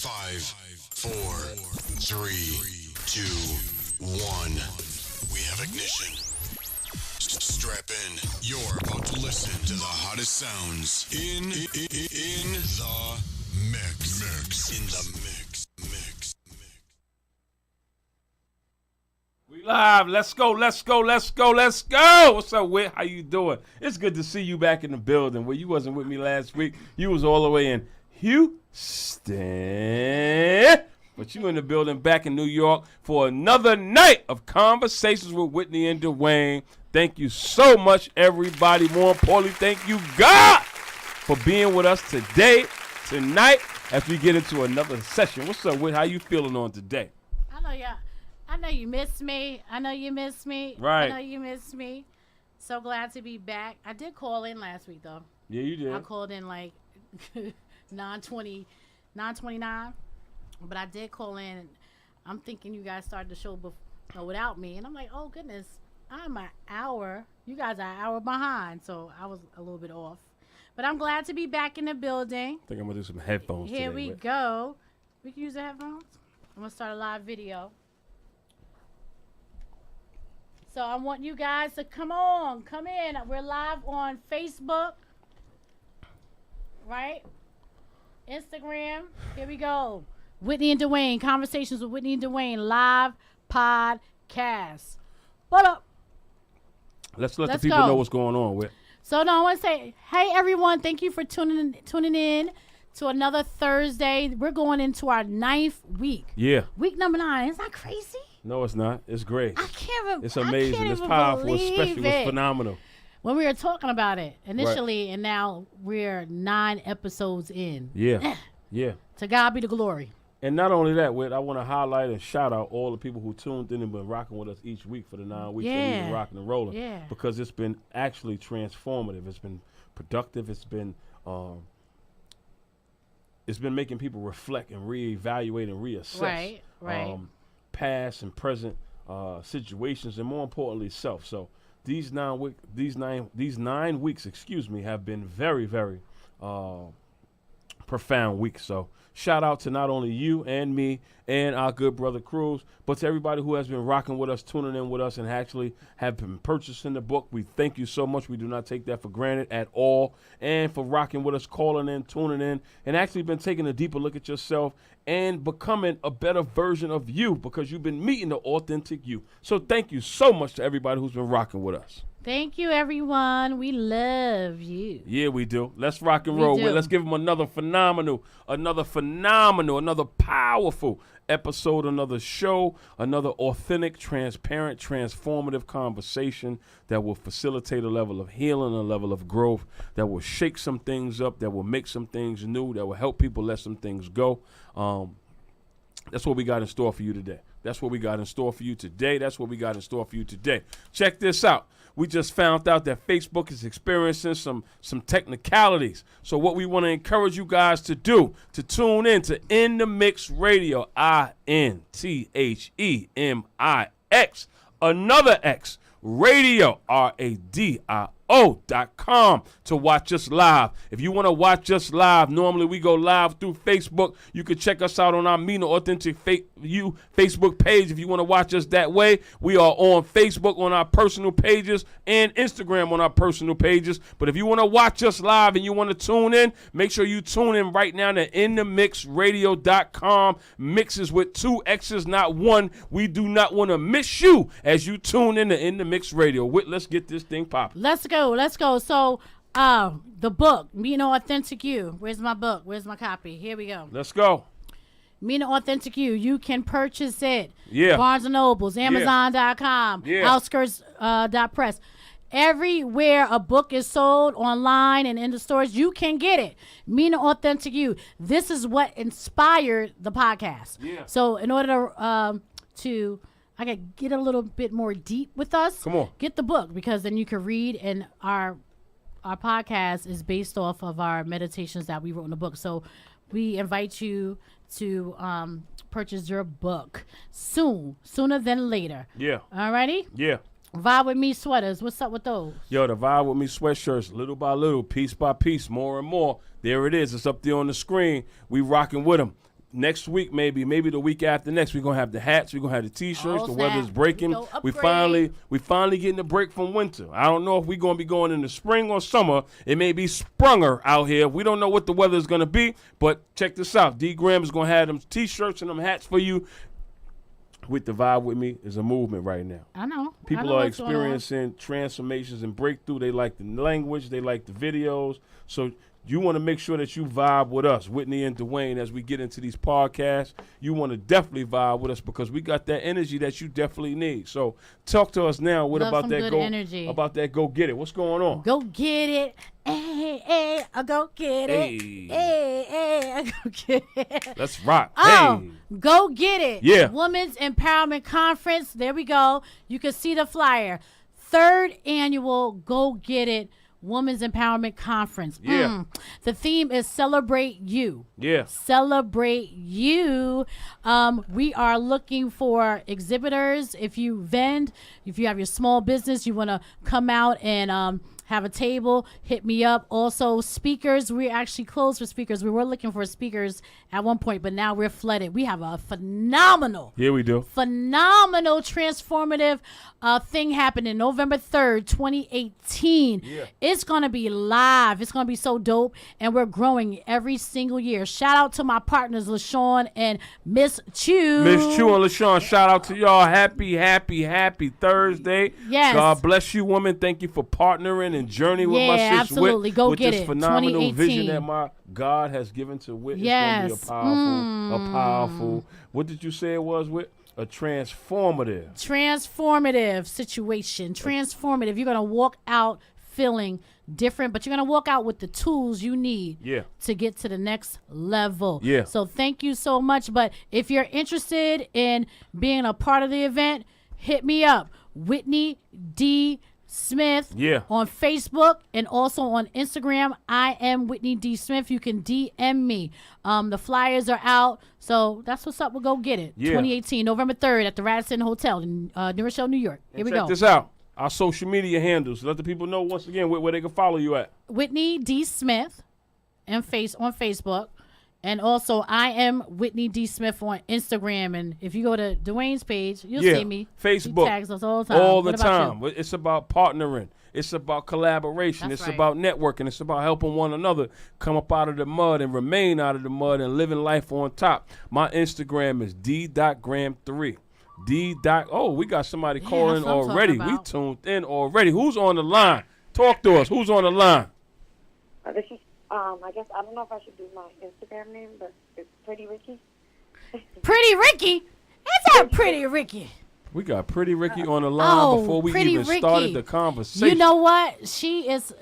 5, 4, 3, 2, 1. We have ignition. Strap in. You're about to listen to the hottest sounds in the mix. In the mix. We live. Let's go. What's up, Whit? How you doing? It's good to see you back in the building. Where you wasn't with me last week. You was all the way in Houston. But you in the building back in New York for another night of Conversations with Whitney and Dwayne. Thank you so much, everybody. More importantly, thank you, God, for being with us tonight, as we get into another session. What's up, Whit? How you feeling on today? I know you miss me. Right. I know you miss me. So glad to be back. I did call in last week, though. Yeah, you did. I called in like 9:29, but I did call in. I'm thinking you guys started the show without me, and I'm like, oh goodness, I'm an hour. You guys are an hour behind, so I was a little bit off. But I'm glad to be back in the building. I think I'm gonna do some headphones. Here today, we Whit. go. We can use the headphones. I'm gonna start a live video. So I want you guys to come in. We're live on Facebook, right? Instagram. Here we go. Whitney and Dwayne, Conversations with Whitney and Dwayne, live podcast. What up? Let's let the Let's people go. know what's going on, Whit. So no, I want to say, hey everyone, thank you for tuning in to another Thursday. We're going into our 9th week. Yeah. Week number 9. Isn't that crazy? No, it's not. It's great. I can't. It's I amazing. can't It's even powerful. believe Especially it. what's phenomenal. When we were talking about it initially, and now we're 9 episodes in. Yeah. Yeah. To God be the glory. And not only that, Whit, I want to highlight and shout out all the people who tuned in and been rocking with us each week for the 9 weeks that we've been rocking and rolling. Yeah. Because it's been actually transformative. It's been productive. It's been making people reflect and reevaluate and reassess. Right. Past and present situations, and more importantly, self. So these 9 weeks, have been very, very profound weeks. So shout out to not only you and me and our good brother Cruz, but to everybody who has been rocking with us, tuning in with us, and actually have been purchasing the book. We thank you so much. We do not take that for granted at all. And for rocking with us, calling in, tuning in, and actually been taking a deeper look at yourself and becoming a better version of you, because you've been meeting the authentic you. So thank you so much to everybody who's been rocking with us. Thank you, everyone. We love you. Yeah, we do. Let's rock and roll. Let's give them another phenomenal, another powerful episode, another show, another authentic, transparent, transformative conversation that will facilitate a level of healing, a level of growth, that will shake some things up, that will make some things new, that will help people let some things go. That's what we got in store for you today. Check this out. We just found out that Facebook is experiencing some technicalities. So what we want to encourage you guys to do, to tune in to In the Mix Radio, INTHEMIX, another X, radio, RADIO.com, to watch us live. If you want to watch us live, normally we go live through Facebook. You can check us out on our Mina Authentic Facebook page if you want to watch us that way. We are on Facebook on our personal pages and Instagram on our personal pages. But if you want to watch us live and you want to tune in, make sure you tune in right now to InTheMixRadio.com. Mixes with 2 X's, not 1. We do not want to miss you as you tune in to In The Mix Radio. Let's get this thing popping. Let's go. So, the book, Mina Authentic You. Where's my book? Where's my copy? Here we go. Let's go. Mina Authentic You. You can purchase it. Yeah. Barnes & Nobles, Amazon.com, Yeah. Outskirts.press. Everywhere a book is sold, online and in the stores, you can get it. Mina Authentic You. This is what inspired the podcast. Yeah. So in order to I could get a little bit more deep with us. Come on. Get the book, because then you can read, and our podcast is based off of our meditations that we wrote in the book. So we invite you to purchase your book sooner than later. Yeah. Alrighty? Yeah. Vibe With Me sweaters. What's up with those? Yo, the Vibe With Me sweatshirts, little by little, piece by piece, more and more. There it is. It's up there on the screen. We rocking with them. next week, maybe the week after next, we're gonna have the hats, we're gonna have the T-shirts. Oh, the snap. weather's breaking. We finally getting a break from winter. I don't know if we're gonna be going in the spring or summer. It may be sprunger out here. We don't know what the weather is gonna be, but check this out. D Graham is gonna have them T-shirts and them hats for you. With the Vibe With Me is a movement right now. I know. People are experiencing transformations and breakthrough. They like the language. They like the videos. So you want to make sure that you vibe with us, Whitney and Dwayne, as we get into these podcasts. You want to definitely vibe with us because we got that energy that you definitely need. So talk to us now. What about that energy. About that go get it? What's going on? Go get it. Hey, hey, I go get it. Hey, I go get it. Let's rock. Oh, hey. Go get it. Yeah. Women's Empowerment Conference. There we go. You can see the flyer. 3rd annual Go Get It Women's Empowerment Conference. Yeah. The theme is Celebrate You. Yeah. Celebrate You. We are looking for exhibitors. If you vend, if you have your small business, you want to come out and have a table, hit me up. Also, speakers. We're actually closed for speakers. We were looking for speakers at one point, but now we're flooded. We have a phenomenal, transformative thing happening November 3rd, 2018. Yeah. It's going to be live. It's going to be so dope, and we're growing every single year. Shout out to my partners, LaShawn and Miss Chu. Miss Chu and LaShawn, shout out to y'all. Happy Thursday. Yes. God bless you, women. Thank you for partnering and journey with my sis absolutely. Whit, Go with get this it. phenomenal vision that my God has given to Whit. Yes. It's going to be a powerful, what did you say it was, Whit? A transformative situation. Transformative. You're going to walk out feeling different, but you're going to walk out with the tools you need to get to the next level. Yeah. So thank you so much. But if you're interested in being a part of the event, hit me up. Whitney D. Smith on Facebook and also on Instagram. I am Whitney D. Smith. You can DM me. The flyers are out. So that's what's up. We'll go get it. 2018, November 3rd at the Radisson Hotel in New Rochelle, New York. Here we go. Check this out. Our social media handles. Let the people know once again where they can follow you at. Whitney D. Smith on Facebook. And also, I am Whitney D. Smith on Instagram. And if you go to Dwayne's page, you'll see me. Facebook. He tags us all the time. All the time. It's about partnering. It's about collaboration. That's it's right. about networking. It's about helping one another come up out of the mud and remain out of the mud and living life on top. My Instagram is d.gram3. Oh, we got somebody calling already. We tuned in already. Who's on the line? Talk to us. Who's on the line? This is, I guess, I don't know if I should do my Instagram name, but it's Pretty Ricky. Pretty Ricky? Is that Pretty Ricky? We got Pretty Ricky on the line before we even started the conversation. You know what? She is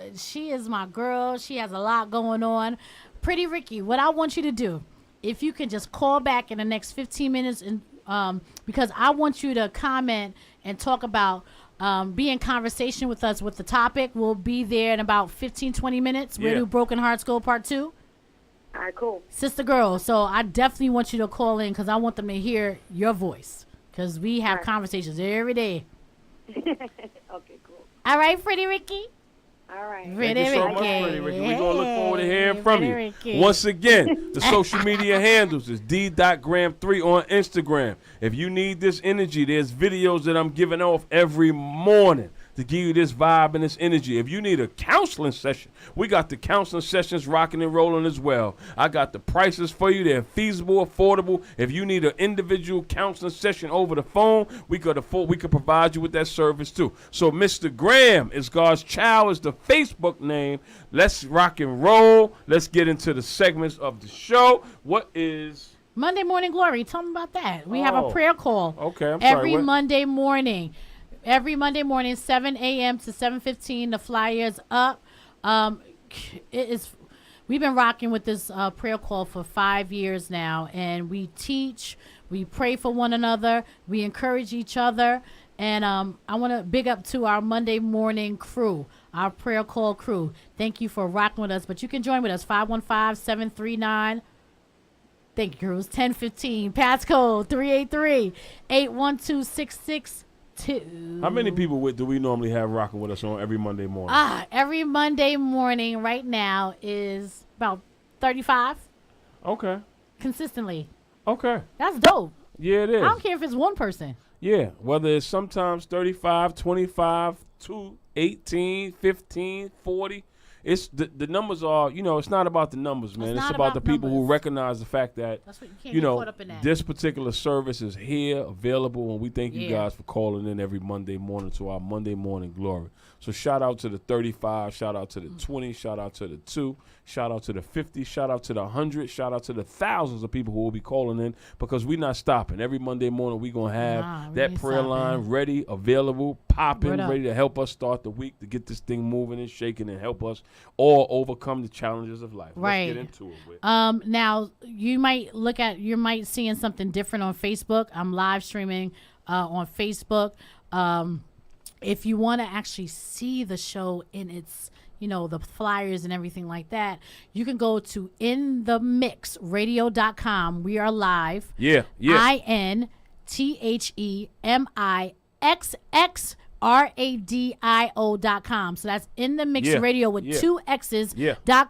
my girl. She has a lot going on. Pretty Ricky, what I want you to do, if you can just call back in the next 15 minutes, and because I want you to comment and talk about be in conversation with us with the topic. We'll be there in about 15, 20 minutes. We'll do Broken Hearts Go Part 2. All right, cool. Sister girl, so I definitely want you to call in because I want them to hear your voice because we have conversations every day. Okay, cool. All right, Pretty Ricky? All right. Thank you so much, Pretty Ricky. We're going to look forward to hearing from you. Ricky. Once again, the social media handles is d.gram3 on Instagram. If you need this energy, there's videos that I'm giving off every morning to give you this vibe and this energy. If you need a counseling session, we got the counseling sessions rocking and rolling as well. I got the prices for you. They're feasible, affordable. If you need an individual counseling session over the phone, we could provide you with that service too. So Mr. Graham is God's Child is the Facebook name. Let's rock and roll. Let's get into the segments of the show. What is Monday Morning Glory? Tell me about that. We have a prayer call. Okay, I'm every sorry, Monday morning. Every Monday morning, 7 a.m. to 7:15. The flyer's up. We've been rocking with this prayer call for 5 years now, and we teach, we pray for one another, we encourage each other, and I want to big up to our Monday morning crew, our prayer call crew. Thank you for rocking with us, but you can join with us, 515-739. Thank you, girls. 1015. Passcode 383-812-662. How many people do we normally have rocking with us on every Monday morning? Every Monday morning right now is about 35. Okay. Consistently. Okay. That's dope. Yeah, it is. I don't care if it's one person. Yeah, whether it's sometimes 35, 25, 2, 18, 15, 40. It's the numbers are, it's not about the numbers, man. It's not about about the people who numbers. recognize the fact that, That's what you can't get caught up in that. this particular service is here, available, and we thank you Yeah. guys for calling in every Monday morning to our Monday Morning Glory. So shout out to the 35, shout out to the 20, shout out to the 2, shout out to the 50, shout out to the 100, shout out to the thousands of people who will be calling in, because we're not stopping. Every Monday morning we're going to have we that ain't prayer line stopping. ready, available, popping, Word up. ready to help us start the week, to get this thing moving and shaking and help us all overcome the challenges of life. Right. Let's get into it. Whit. Now you might seeing something different on Facebook. I'm live streaming on Facebook. If you want to actually see the show in its, the flyers and everything like that, you can go to inthemixradio.com. We are live. Yeah. INTHEMIXXRADIO.com. So that's in the mix radio with 2 X's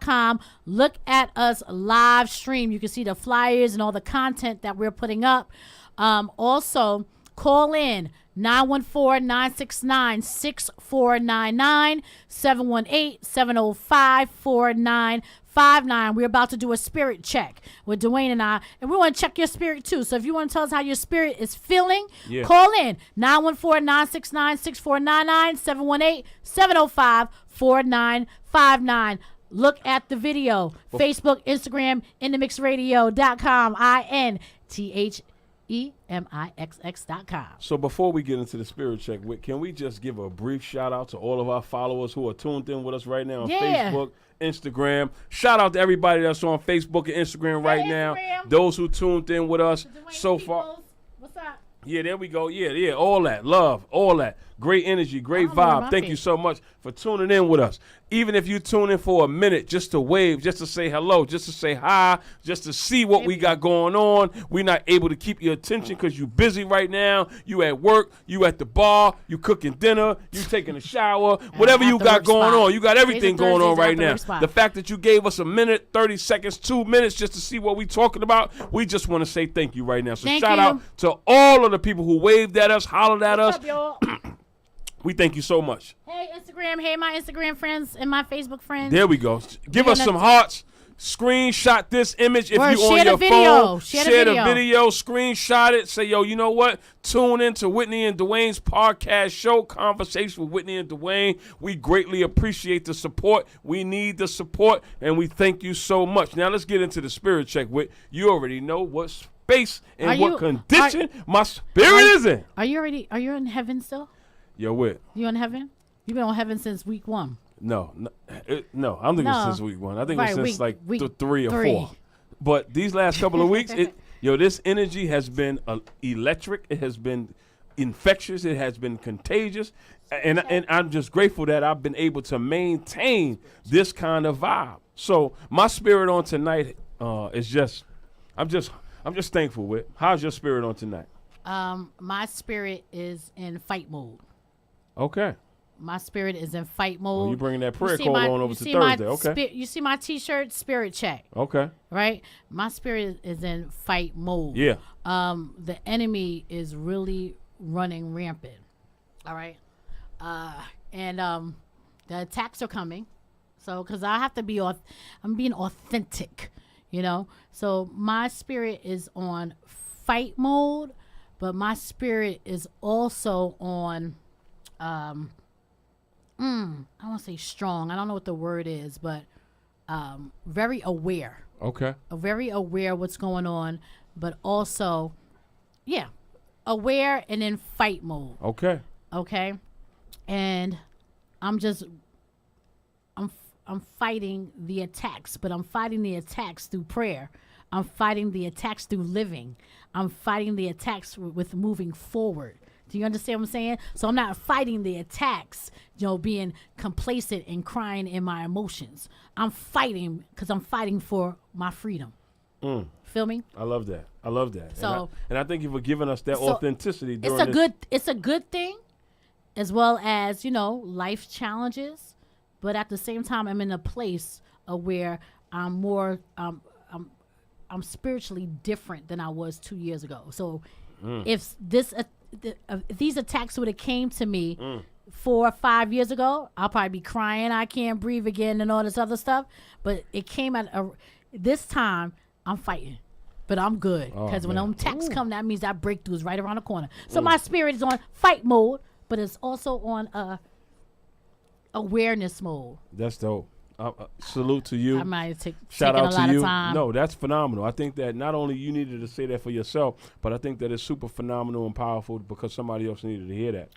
.com. Look at us live stream. You can see the flyers and all the content that we're putting up. Also, call in 914-969-6499, 718-705-4959. We're about to do a spirit check with Dwayne and I, and we want to check your spirit too. So if you want to tell us how your spirit is feeling, call in 914-969-6499, 718-705-4959. Look at the video. Facebook, Instagram, inthemixradio.com, INTHEMIXX.com. So before we get into the spirit check, can we just give a brief shout out to all of our followers who are tuned in with us right now on Facebook, Instagram. Shout out to everybody that's on Facebook and Instagram right now. Those who tuned in with us so far. What's up? Yeah, there we go. Yeah, all that. Love, all that. Great energy, great vibe. Thank you so much for tuning in with us. Even if you tune in for a minute just to wave, just to say hello, just to say hi, just to see what we got going on. We're not able to keep your attention because you're busy right now. You at work, you at the bar, you cooking dinner, you taking a shower, whatever you got going on. You got everything going on right now. The fact that you gave us a minute, 30 seconds, 2 minutes just to see what we talking about, we just want to say thank you right now. So shout out to all of the people who waved at us, hollered at us. What's up, y'all? We thank you so much. Hey, Instagram. Hey, my Instagram friends and my Facebook friends. There we go. Give us some hearts. Screenshot this image if you on your phone. Share the video. Screenshot it. Say, yo, you know what? Tune in to Whitney and Dwayne's podcast show, Conversation with Whitney and Dwayne. We greatly appreciate the support. We need the support, and we thank you so much. Now let's get into the spirit check. You already know what space and what condition my spirit is in. Are you in heaven still? Yo, Whit. You in heaven? You've been on heaven since week 1. No, I don't think it's since week 1. I think it was since week 3 or 4. But these last couple of weeks, this energy has been electric. It has been infectious. It has been contagious, and I'm just grateful that I've been able to maintain this kind of vibe. So my spirit on tonight is just, I'm just thankful. With how's your spirit on tonight? My spirit is in fight mode. Okay. My spirit is in fight mode. You bringing that prayer call on over to Thursday, okay? You see my T-shirt, spirit check. Okay. Right? My spirit is in fight mode. Yeah. The enemy is really running rampant. All right. And the attacks are coming. So, because I have to I'm being authentic, So my spirit is on fight mode, but my spirit is also on I want to say strong. I don't know what the word is, but very aware. Okay. Very aware what's going on, but also, aware and in fight mode. Okay. Okay. And I'm fighting the attacks, but I'm fighting the attacks through prayer. I'm fighting the attacks through living. I'm fighting the attacks with moving forward. Do you understand what I'm saying? So I'm not fighting the attacks, being complacent and crying in my emotions. I'm fighting because I'm fighting for my freedom. Feel me? I love that. So, and I thank you for giving us that authenticity. It's a good thing, as well as life challenges. But at the same time, I'm in a place of where I'm more. I'm spiritually different than I was 2 years ago. So if this if these attacks would have came to me 4 or 5 years ago, I'll probably be crying, I can't breathe again and all this other stuff. But it came at this time I'm fighting. But I'm good because when them attacks come, that means that breakthrough is right around the corner. So my spirit is on fight mode, but it's also on awareness mode. That's dope. Salute to you. I might take Shout taking out a lot to you. of time. No, that's phenomenal. I think that not only you needed to say that for yourself, but I think that it's super phenomenal and powerful because somebody else needed to hear that.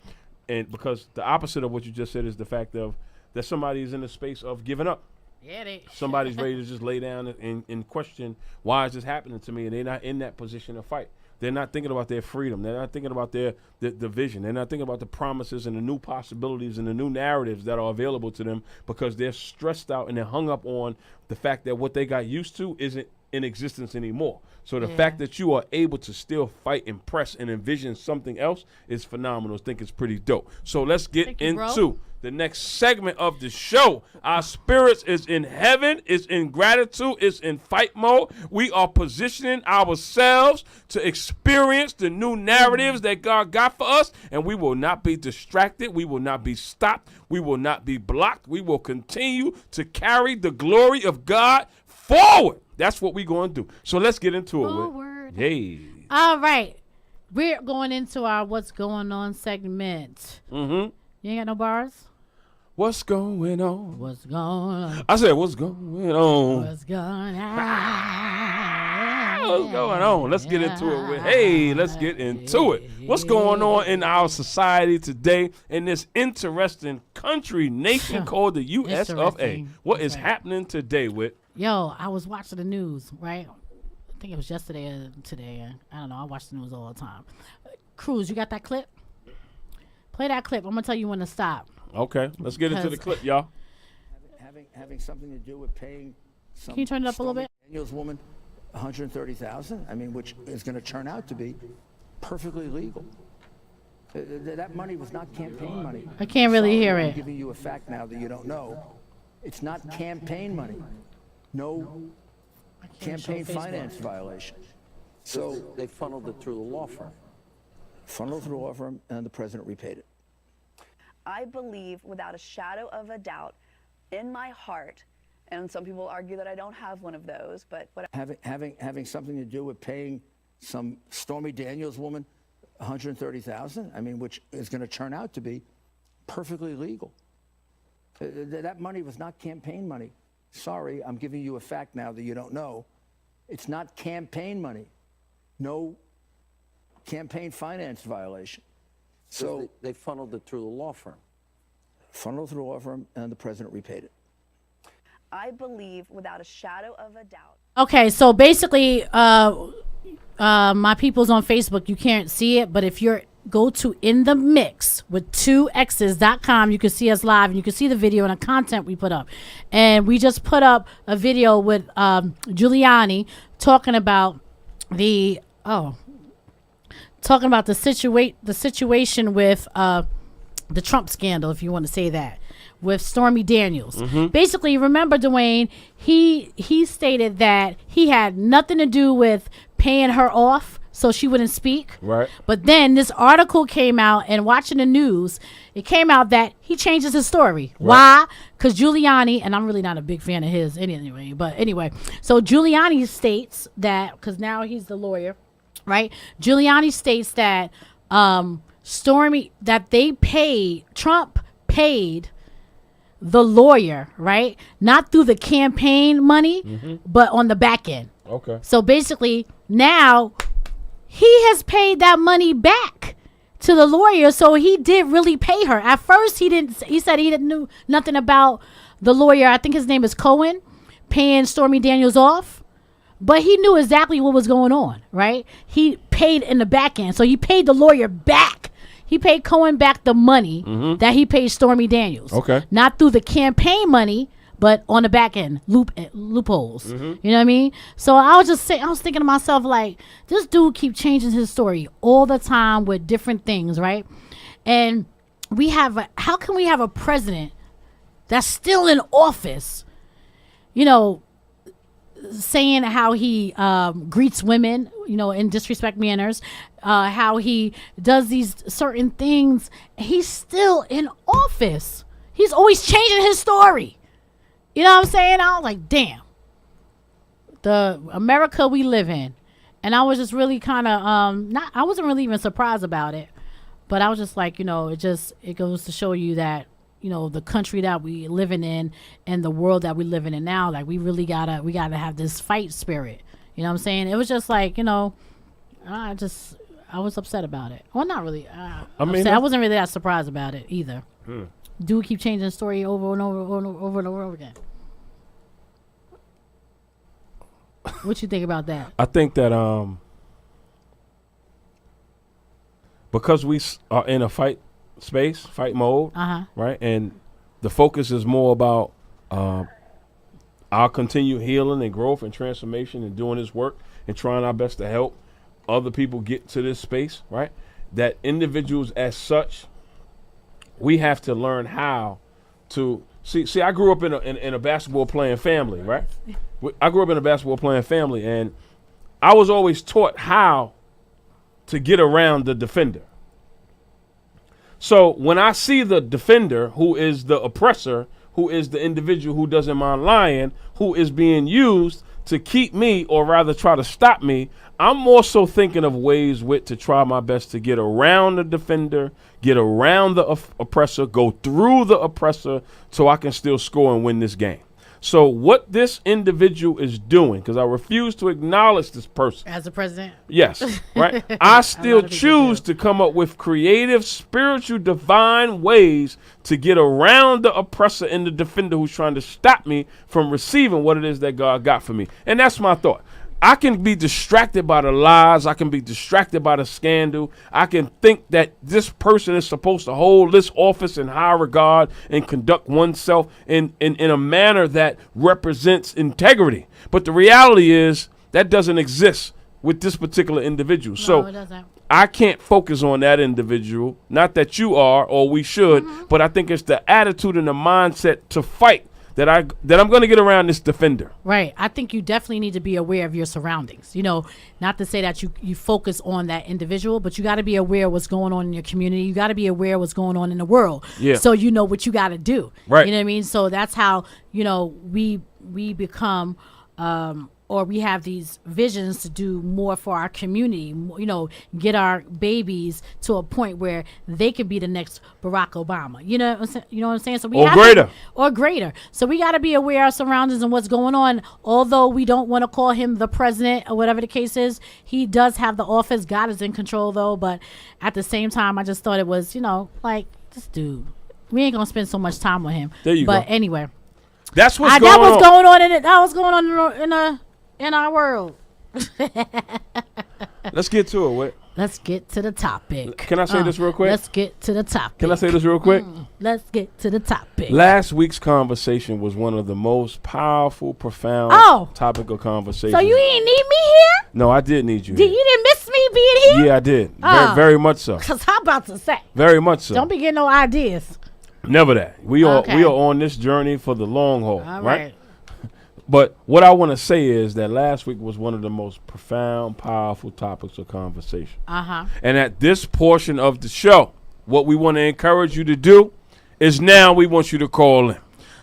And because the opposite of what you just said is the fact of that somebody is in the space of giving up. Yeah, Somebody's ready to just lay down and question, why is this happening to me? And they're not in that position to fight. They're not thinking about their freedom. They're not thinking about the vision. They're not thinking about the promises and the new possibilities and the new narratives that are available to them because they're stressed out and they're hung up on the fact that what they got used to isn't in existence anymore. So the fact that you are able to still fight and press and envision something else is phenomenal. I think it's pretty dope. So let's get into the next segment of the show. Our spirits is in heaven, is in gratitude, is in fight mode. We are positioning ourselves to experience the new narratives that God got for us, and we will not be distracted. We will not be stopped. We will not be blocked. We will continue to carry the glory of God forward. That's what we're going to do. So let's get into it. Forward. Hey. All right. We're going into our What's Going On segment. Mm-hmm. You ain't got no bars? What's going on? What's going on? I said, what's going on? What's going on? What's going on? Let's get into it. Let's get into it. What's going on in our society today in this interesting country, nation called the U.S. of A? What is happening today with? Yo, I was watching the news, right? I think it was yesterday or today. I don't know. I watch the news all the time. Cruz, you got that clip? Play that clip. I'm going to tell you when to stop. Okay, let's get into the clip, y'all. Having something to do with paying some Can you turn it up a little bit? Daniels woman $130,000, I mean, which is going to turn out to be perfectly legal. That money was not campaign money. I can't really hear I'm it. giving you a fact now that you don't know. It's not campaign money. No campaign finance violation. So they funneled it through the law firm. Funneled through the law firm, and the president repaid it. I believe without a shadow of a doubt in my heart, and some people argue that I don't have one of those, but what having something to do with paying some Stormy Daniels woman $130,000, I mean, which is going to turn out to be perfectly legal. That money was not campaign money. Sorry, I'm giving you a fact now that you don't know. It's not campaign money. No campaign finance violation. So they funneled it through the law firm. Funneled through the law firm, and the president repaid it. I believe without a shadow of a doubt. Okay, so basically, my people's on Facebook, you can't see it, but if you're go to In the Mix with 2x's.com, you can see us live and you can see the video and the content we put up. And we just put up a video with Giuliani talking about the situation with the Trump scandal, if you want to say that, with Stormy Daniels. Basically, remember, Dwayne, he stated that he had nothing to do with paying her off so she wouldn't speak. Right. But then this article came out, and watching the news, it came out that he changes his story. Right. Why? Because Giuliani, and I'm really not a big fan of his anyway, but anyway, so Giuliani states that, because now he's the lawyer, right? Giuliani states that Stormy, that Trump paid the lawyer, right? Not through the campaign money, but on the back end. Okay. So basically, now he has paid that money back to the lawyer, so he did really pay her. At first, he didn't. He said he didn't know nothing about the lawyer. I think his name is Cohen, paying Stormy Daniels off. But he knew exactly what was going on, right? He paid in the back end. So he paid the lawyer back. He paid Cohen back the money that he paid Stormy Daniels. Okay. Not through the campaign money, but on the back end, loopholes. You know what I mean? So I was thinking to myself, like, this dude keep changing his story all the time with different things, right? And how can we have a president that's still in office, you know, saying how he greets women, in disrespect manners, how he does these certain things. He's still in office. He's always changing his story. You know what I'm saying? I was like, damn, the America we live in. And I was just really kind of I wasn't really even surprised about it, but I was just like, it goes to show you that, the country that we living in and the world that we living in now, like we really gotta have this fight spirit. You know what I'm saying? It was just like, I was upset about it. Well, not really. I wasn't really that surprised about it either. Dude keep changing the story over and over again. What you think about that? I think that because we are in a fight mode, right, and the focus is more about our continued healing and growth and transformation and doing this work and trying our best to help other people get to this space, right? That individuals as such, we have to learn how to see. I grew up in a basketball playing family, right? I grew up in a basketball playing family, and I was always taught how to get around the defender. So when I see the defender, who is the oppressor, who is the individual who doesn't mind lying, who is being used to keep me, or rather try to stop me, I'm more so thinking of ways to try my best to get around the defender, get around the oppressor, go through the oppressor so I can still score and win this game. So what this individual is doing, because I refuse to acknowledge this person. As a president? Yes, right? I still choose to come up with creative, spiritual, divine ways to get around the oppressor and the defender who's trying to stop me from receiving what it is that God got for me. And that's my thought. I can be distracted by the lies. I can be distracted by the scandal. I can think that this person is supposed to hold this office in high regard and conduct oneself in a manner that represents integrity. But the reality is that doesn't exist with this particular individual. No, it doesn't. I can't focus on that individual. Not that you are or we should, but I think it's the attitude and the mindset to fight that I'm going to get around this defender. Right. I think you definitely need to be aware of your surroundings. Not to say that you focus on that individual, but you got to be aware of what's going on in your community. You got to be aware of what's going on in the world. Yeah. So you know what you got to do. Right. You know what I mean? So that's how, we become or we have these visions to do more for our community, get our babies to a point where they could be the next Barack Obama. You know what I'm saying? So we Or greater. Or greater. So we got to be aware of our surroundings and what's going on. Although we don't want to call him the president or whatever the case is, he does have the office. God is in control though. But at the same time, I just thought it was, like this dude. We ain't gonna spend so much time with him. There you go. But anyway, that's what's going that on. was going on in it. That was going on in our world. Let's get to it, Whit. Let's get to the topic. Can I say this real quick? Let's get to the topic. Can I say this real quick? Let's get to the topic. Last week's conversation was one of the most powerful, profound topical conversations. So you didn't need me here? No, I did need you You here. didn't miss me being here? Yeah, I did. Very much so. Because I'm about to say. Very much so. Don't be getting no ideas. Never that. We are Okay. on this journey for the long haul, All right? But what I want to say is that last week was one of the most profound, powerful topics of conversation. And at this portion of the show, what we want to encourage you to do is now we want you to call in.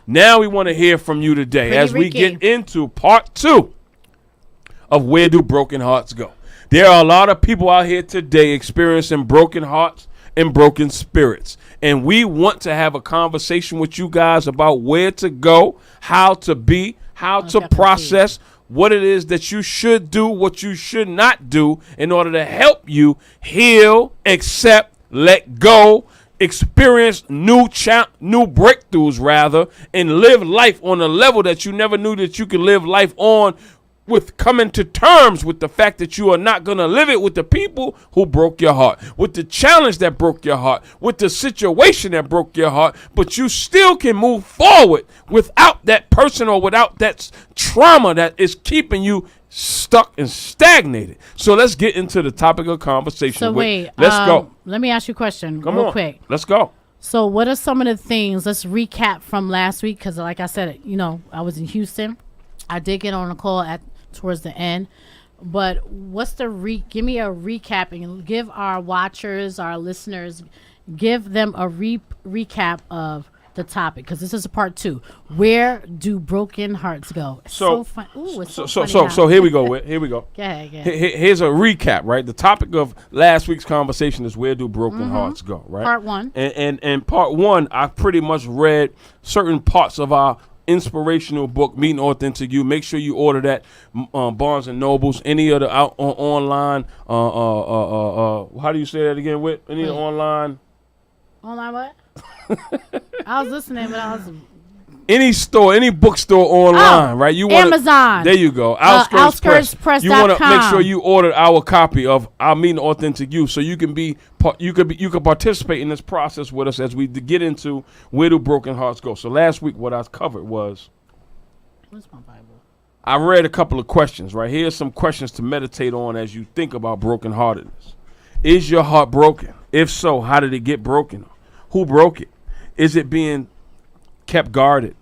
Now we want to hear from you today as we get into part 2 of Where Do Broken Hearts Go? There are a lot of people out here today experiencing broken hearts and broken spirits. And we want to have a conversation with you guys about where to go, how to be, how to process what it is that you should do, what you should not do in order to help you heal, accept, let go, experience new breakthroughs rather, and live life on a level that you never knew that you could live life on, with coming to terms with the fact that you are not going to live it with the people who broke your heart, with the challenge that broke your heart, with the situation that broke your heart, but you still can move forward without that person or without that trauma that is keeping you stuck and stagnated. So let's get into the topic of conversation. So wait, let's go. Let me ask you a question real quick. Let's go. So what are some of the things, let's recap from last week, because like I said, I was in Houston. I did get on a call towards the end, but what's give me a recap and give our watchers, our listeners, give them a recap of the topic, because this is a part 2. Where do broken hearts go? It's so fun. Ooh, it's so funny now. So here we go. Here we go. Go ahead. Here's a recap, right? The topic of last week's conversation is where do broken hearts go, right? Part 1. And part 1, I pretty much read certain parts of our inspirational book, Meeting Authentic You. Make sure you order that, Barnes and Nobles, any other out online. How do you say that again? Whit? Any online? Online what? I was listening, but I was. Any store, any bookstore online, right? You want Amazon. There you go. Outskirts Press. You want to make sure you order our copy of our Meeting Authentic You, so you can participate in this process with us as we get into where do broken hearts go. So last week, what I covered was. Where's my Bible? I read a couple of questions. Right, here's some questions to meditate on as you think about brokenheartedness. Is your heart broken? If so, how did it get broken? Who broke it? Is it being kept guarded,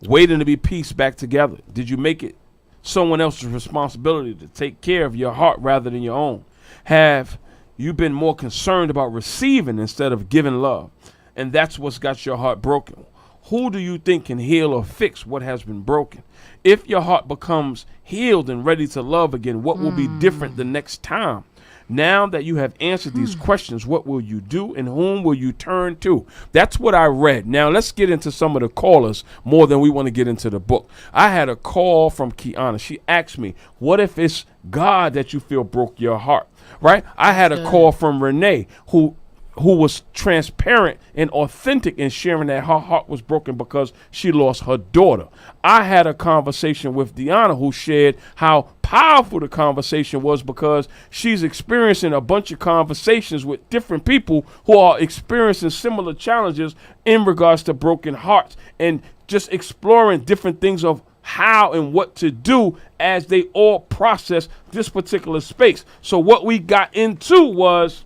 waiting to be pieced back together? Did you make it someone else's responsibility to take care of your heart rather than your own? Have you been more concerned about receiving instead of giving love? And that's what's got your heart broken. Who do you think can heal or fix what has been broken? If your heart becomes healed and ready to love again, what will be different the next time? Now that you have answered these questions, what will you do and whom will you turn to? That's what I read. Now let's get into some of the callers more than we want to get into the book. I had a call from Kiana. She asked me, what if it's God that you feel broke your heart, right? I had a call from Renee who was transparent and authentic in sharing that her heart was broken because she lost her daughter. I had a conversation with Deanna who shared how powerful the conversation was because she's experiencing a bunch of conversations with different people who are experiencing similar challenges in regards to broken hearts and just exploring different things of how and what to do as they all process this particular space. So what we got into was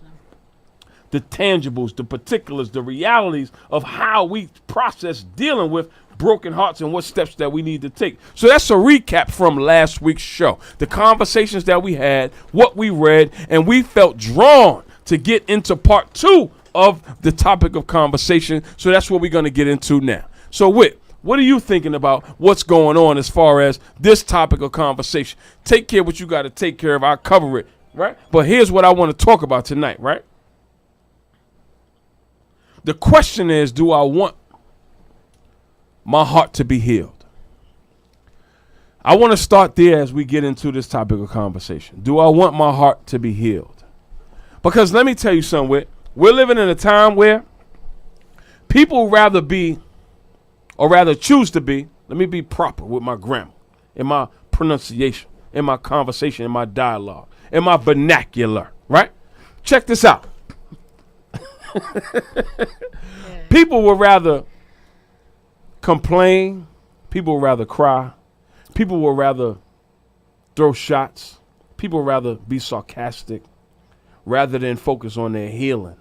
the tangibles, the particulars, the realities of how we process dealing with broken hearts and what steps that we need to take. So that's a recap from last week's show. The conversations that we had, what we read, and we felt drawn to get into part 2 of the topic of conversation. So that's what we're going to get into now. So Whit, what are you thinking about what's going on as far as this topic of conversation? Take care of what you got to take care of. I'll cover it, right? But here's what I want to talk about tonight, right? The question is, do I want my heart to be healed? I want to start there as we get into this topic of conversation. Do I want my heart to be healed? Because let me tell you something, we're living in a time where people rather be, or rather choose to be, let me be proper with my grammar, in my pronunciation, in my conversation, in my dialogue, in my vernacular, right? Check this out. People would rather complain. People would rather cry. People would rather throw shots. People would rather be sarcastic rather than focus on their healing.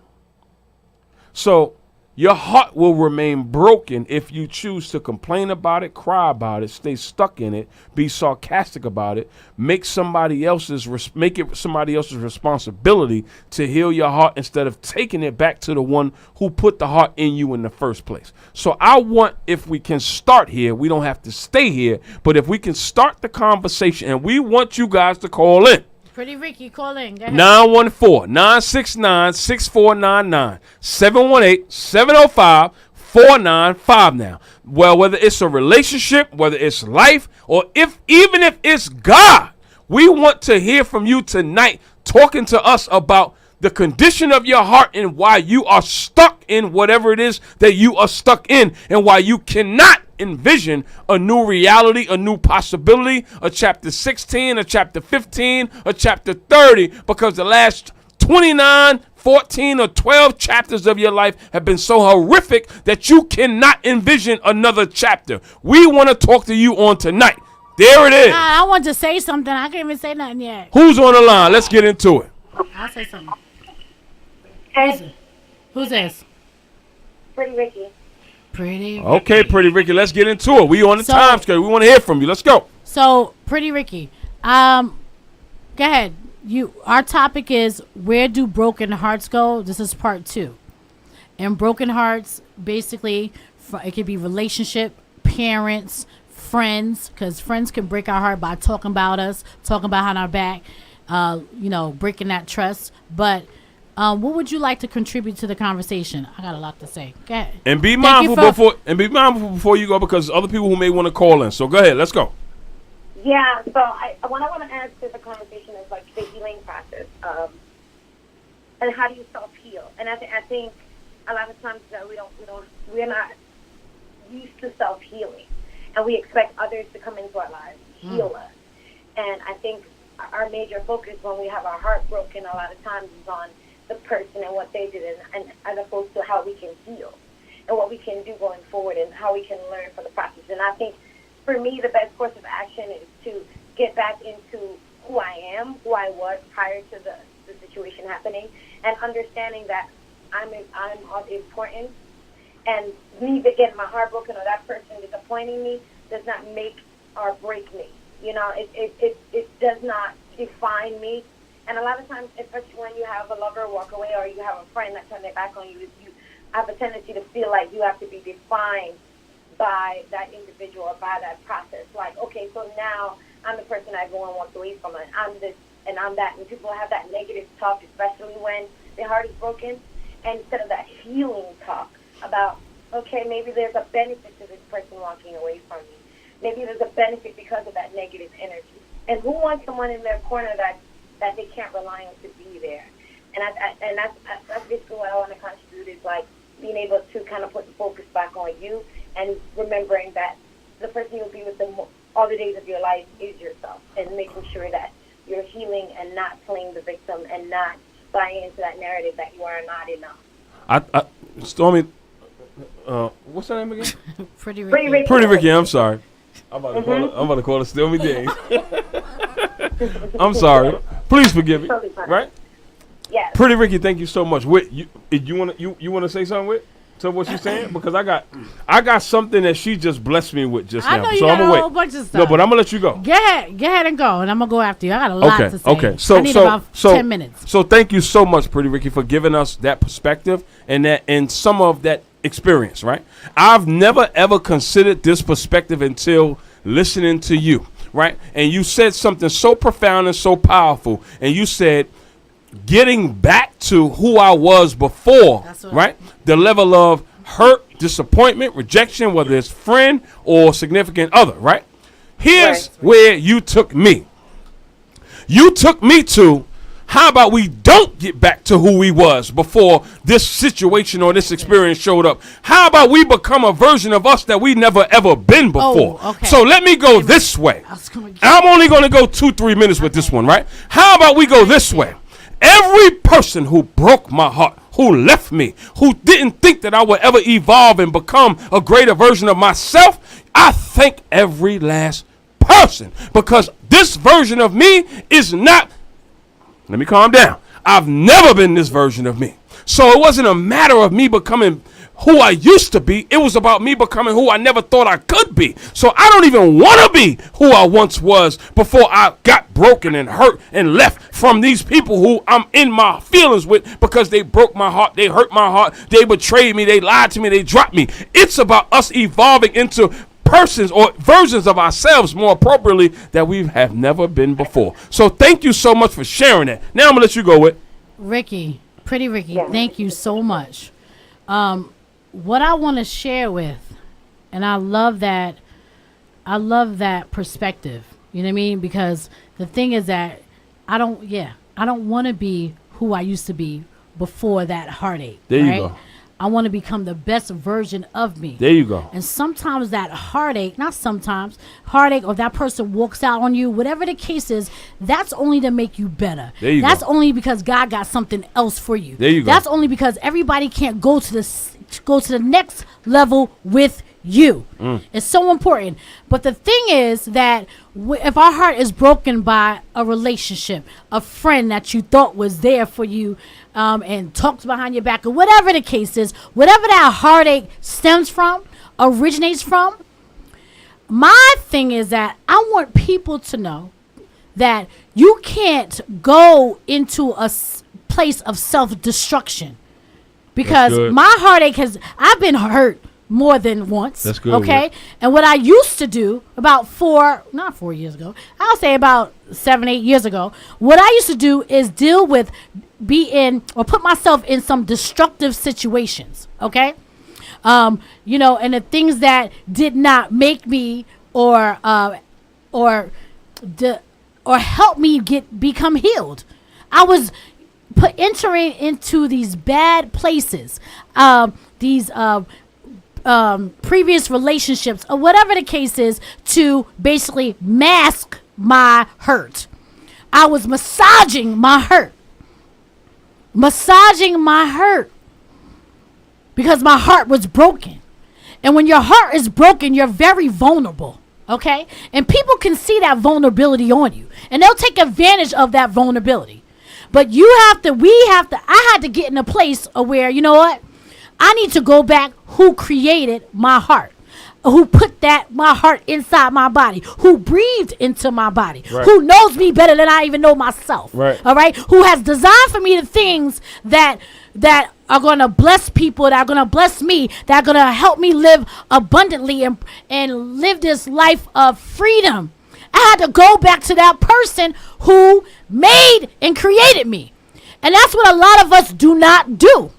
So your heart will remain broken if you choose to complain about it, cry about it, stay stuck in it, be sarcastic about it, make it somebody else's responsibility to heal your heart instead of taking it back to the one who put the heart in you in the first place. So I want, if we can start here, we don't have to stay here, but if we can start the conversation, and we want you guys to call in. Pretty Ricky, call in. Go ahead. 914-969-6499. 718-705-495 now. Well, whether it's a relationship, whether it's life, or even if it's God, we want to hear from you tonight talking to us about the condition of your heart and why you are stuck in whatever it is that you are stuck in and why you cannot envision a new reality, a new possibility, a chapter 16, a chapter 15, a chapter 30, because the last 29, 14, or 12 chapters of your life have been so horrific that you cannot envision another chapter. We want to talk to you on tonight. There it is. I want to say something. I can't even say nothing yet. Who's on the line? Let's get into it. I'll say something. Hey, Who's this? Pretty Ricky. Pretty Okay, Ricky. Pretty Ricky, let's get into it. We on the So- time schedule. We want to hear from you. Let's go. So, Pretty Ricky, go ahead. Our topic is, where do broken hearts go? This is part 2. And broken hearts, basically, it could be relationship, parents, friends, because friends can break our heart by talking about us, talking behind our back, breaking that trust. But what would you like to contribute to the conversation? I got a lot to say. Go ahead. And be Thank you mindful for- before you go, because other people who may want to call in. So go ahead. Let's go. Yeah, so what I want to add to the conversation is like the healing process, and how do you self-heal? And I think a lot of times that we're not used to self-healing, and we expect others to come into our lives and heal us. And I think our major focus when we have our heart broken a lot of times is on the person and what they did, and as opposed to how we can heal and what we can do going forward and how we can learn from the process. And I think for me, the best course of action is to get back into who I am, who I was prior to the situation happening, and understanding that I'm of importance, and me getting my heart broken or that person disappointing me does not make or break me. It does not define me. And a lot of times, especially when you have a lover walk away or you have a friend that turns their back on you, you have a tendency to feel like you have to be defined by that individual or by that process. Like, okay, so now I'm the person that everyone wants away from, and I'm this and I'm that. And people have that negative talk, especially when their heart is broken. And instead of that healing talk about, okay, maybe there's a benefit to this person walking away from me. Maybe there's a benefit because of that negative energy. And who wants someone in their corner that they can't rely on to be there? And that's basically what I want to contribute, is like being able to kind of put the focus back on you, and remembering that the person you'll be with all the days of your life is yourself, and making sure that you're healing and not playing the victim and not buying into that narrative that you are not enough. Stormy, what's her name again? Pretty Pretty Ricky. Ricky. Pretty Ricky, I'm sorry. I'm about to call her Stormy Daniels. I'm sorry. Please forgive me. Totally fine. Right? Yes. Pretty Ricky, thank you so much. Wait, you wanna say something with to what she's saying? Because I got something that she just blessed me with just I now. know you So got I'm gonna a wait. whole bunch of stuff. No, but I'm gonna let you go. Go ahead and go, and I'm gonna go after you. I got a lot to say. Okay. I need about 10 minutes. So thank you so much, Pretty Ricky, for giving us that perspective and some of that experience, right? I've never ever considered this perspective until listening to you, right? And you said something so profound and so powerful, and you said getting back to who I was before, right? The level of hurt, disappointment, rejection, whether it's friend or significant other, right? Here's where you took me. You took me to, how about we don't get back to who we was before this situation or this experience showed up? How about we become a version of us that we never ever been before? Okay. So let me go this way. Gonna I'm only going to go 2-3 minutes with this one, right? How about we go this way? Every person who broke my heart, who left me, who didn't think that I would ever evolve and become a greater version of myself, I thank every last person, because this version of me is not, let me calm down, I've never been this version of me. So it wasn't a matter of me becoming who I used to be. It was about me becoming who I never thought I could be. So I don't even want to be who I once was before I got broken and hurt and left from these people who I'm in my feelings with, because they broke my heart, they hurt my heart, they betrayed me, they lied to me, they dropped me. It's about us evolving into persons or versions of ourselves, more appropriately, that we have never been before. So thank you so much for sharing that. Now I'm going to let you go with Ricky, Pretty Ricky, thank you so much. What I want to share with, and I love that perspective. You know what I mean? Because the thing is that I don't want to be who I used to be before that heartache. There you right? go. I want to become the best version of me. There you go. And sometimes that heartache, not sometimes, heartache, or that person walks out on you, whatever the case is, that's only to make you better. There you that's go. only because God got something else for you. There you go. That's only because everybody can't go to the next level with you. It's so important. But the thing is that if our heart is broken by a relationship, a friend that you thought was there for you, and talked behind your back, or whatever the case is, whatever that heartache stems from, originates from. My thing is that I want people to know that you can't go into a place of self-destruction, because good. my heartache I've been hurt more than once. That's good, Okay. Rick. And what I used to do about not 4 years ago, I'll say about 7, 8 years ago, what I used to do is deal with put myself in some destructive situations. Okay. And the things that did not make me or help me become healed. I was entering into these bad places, these previous relationships, or whatever the case is, to basically mask my hurt. I was massaging my hurt because my heart was broken. And when your heart is broken, you're very vulnerable. Okay? And people can see that vulnerability on you, and they'll take advantage of that vulnerability. But I had to get in a place where, you know what? I need to go back who created my heart, who put my heart inside my body, who breathed into my body, Right. who knows me better than I even know myself. Right. All right? Who has designed for me the things that are going to bless people, that are going to bless me, that are going to help me live abundantly and live this life of freedom. I had to go back to that person who made and created me. And that's what a lot of us do not do.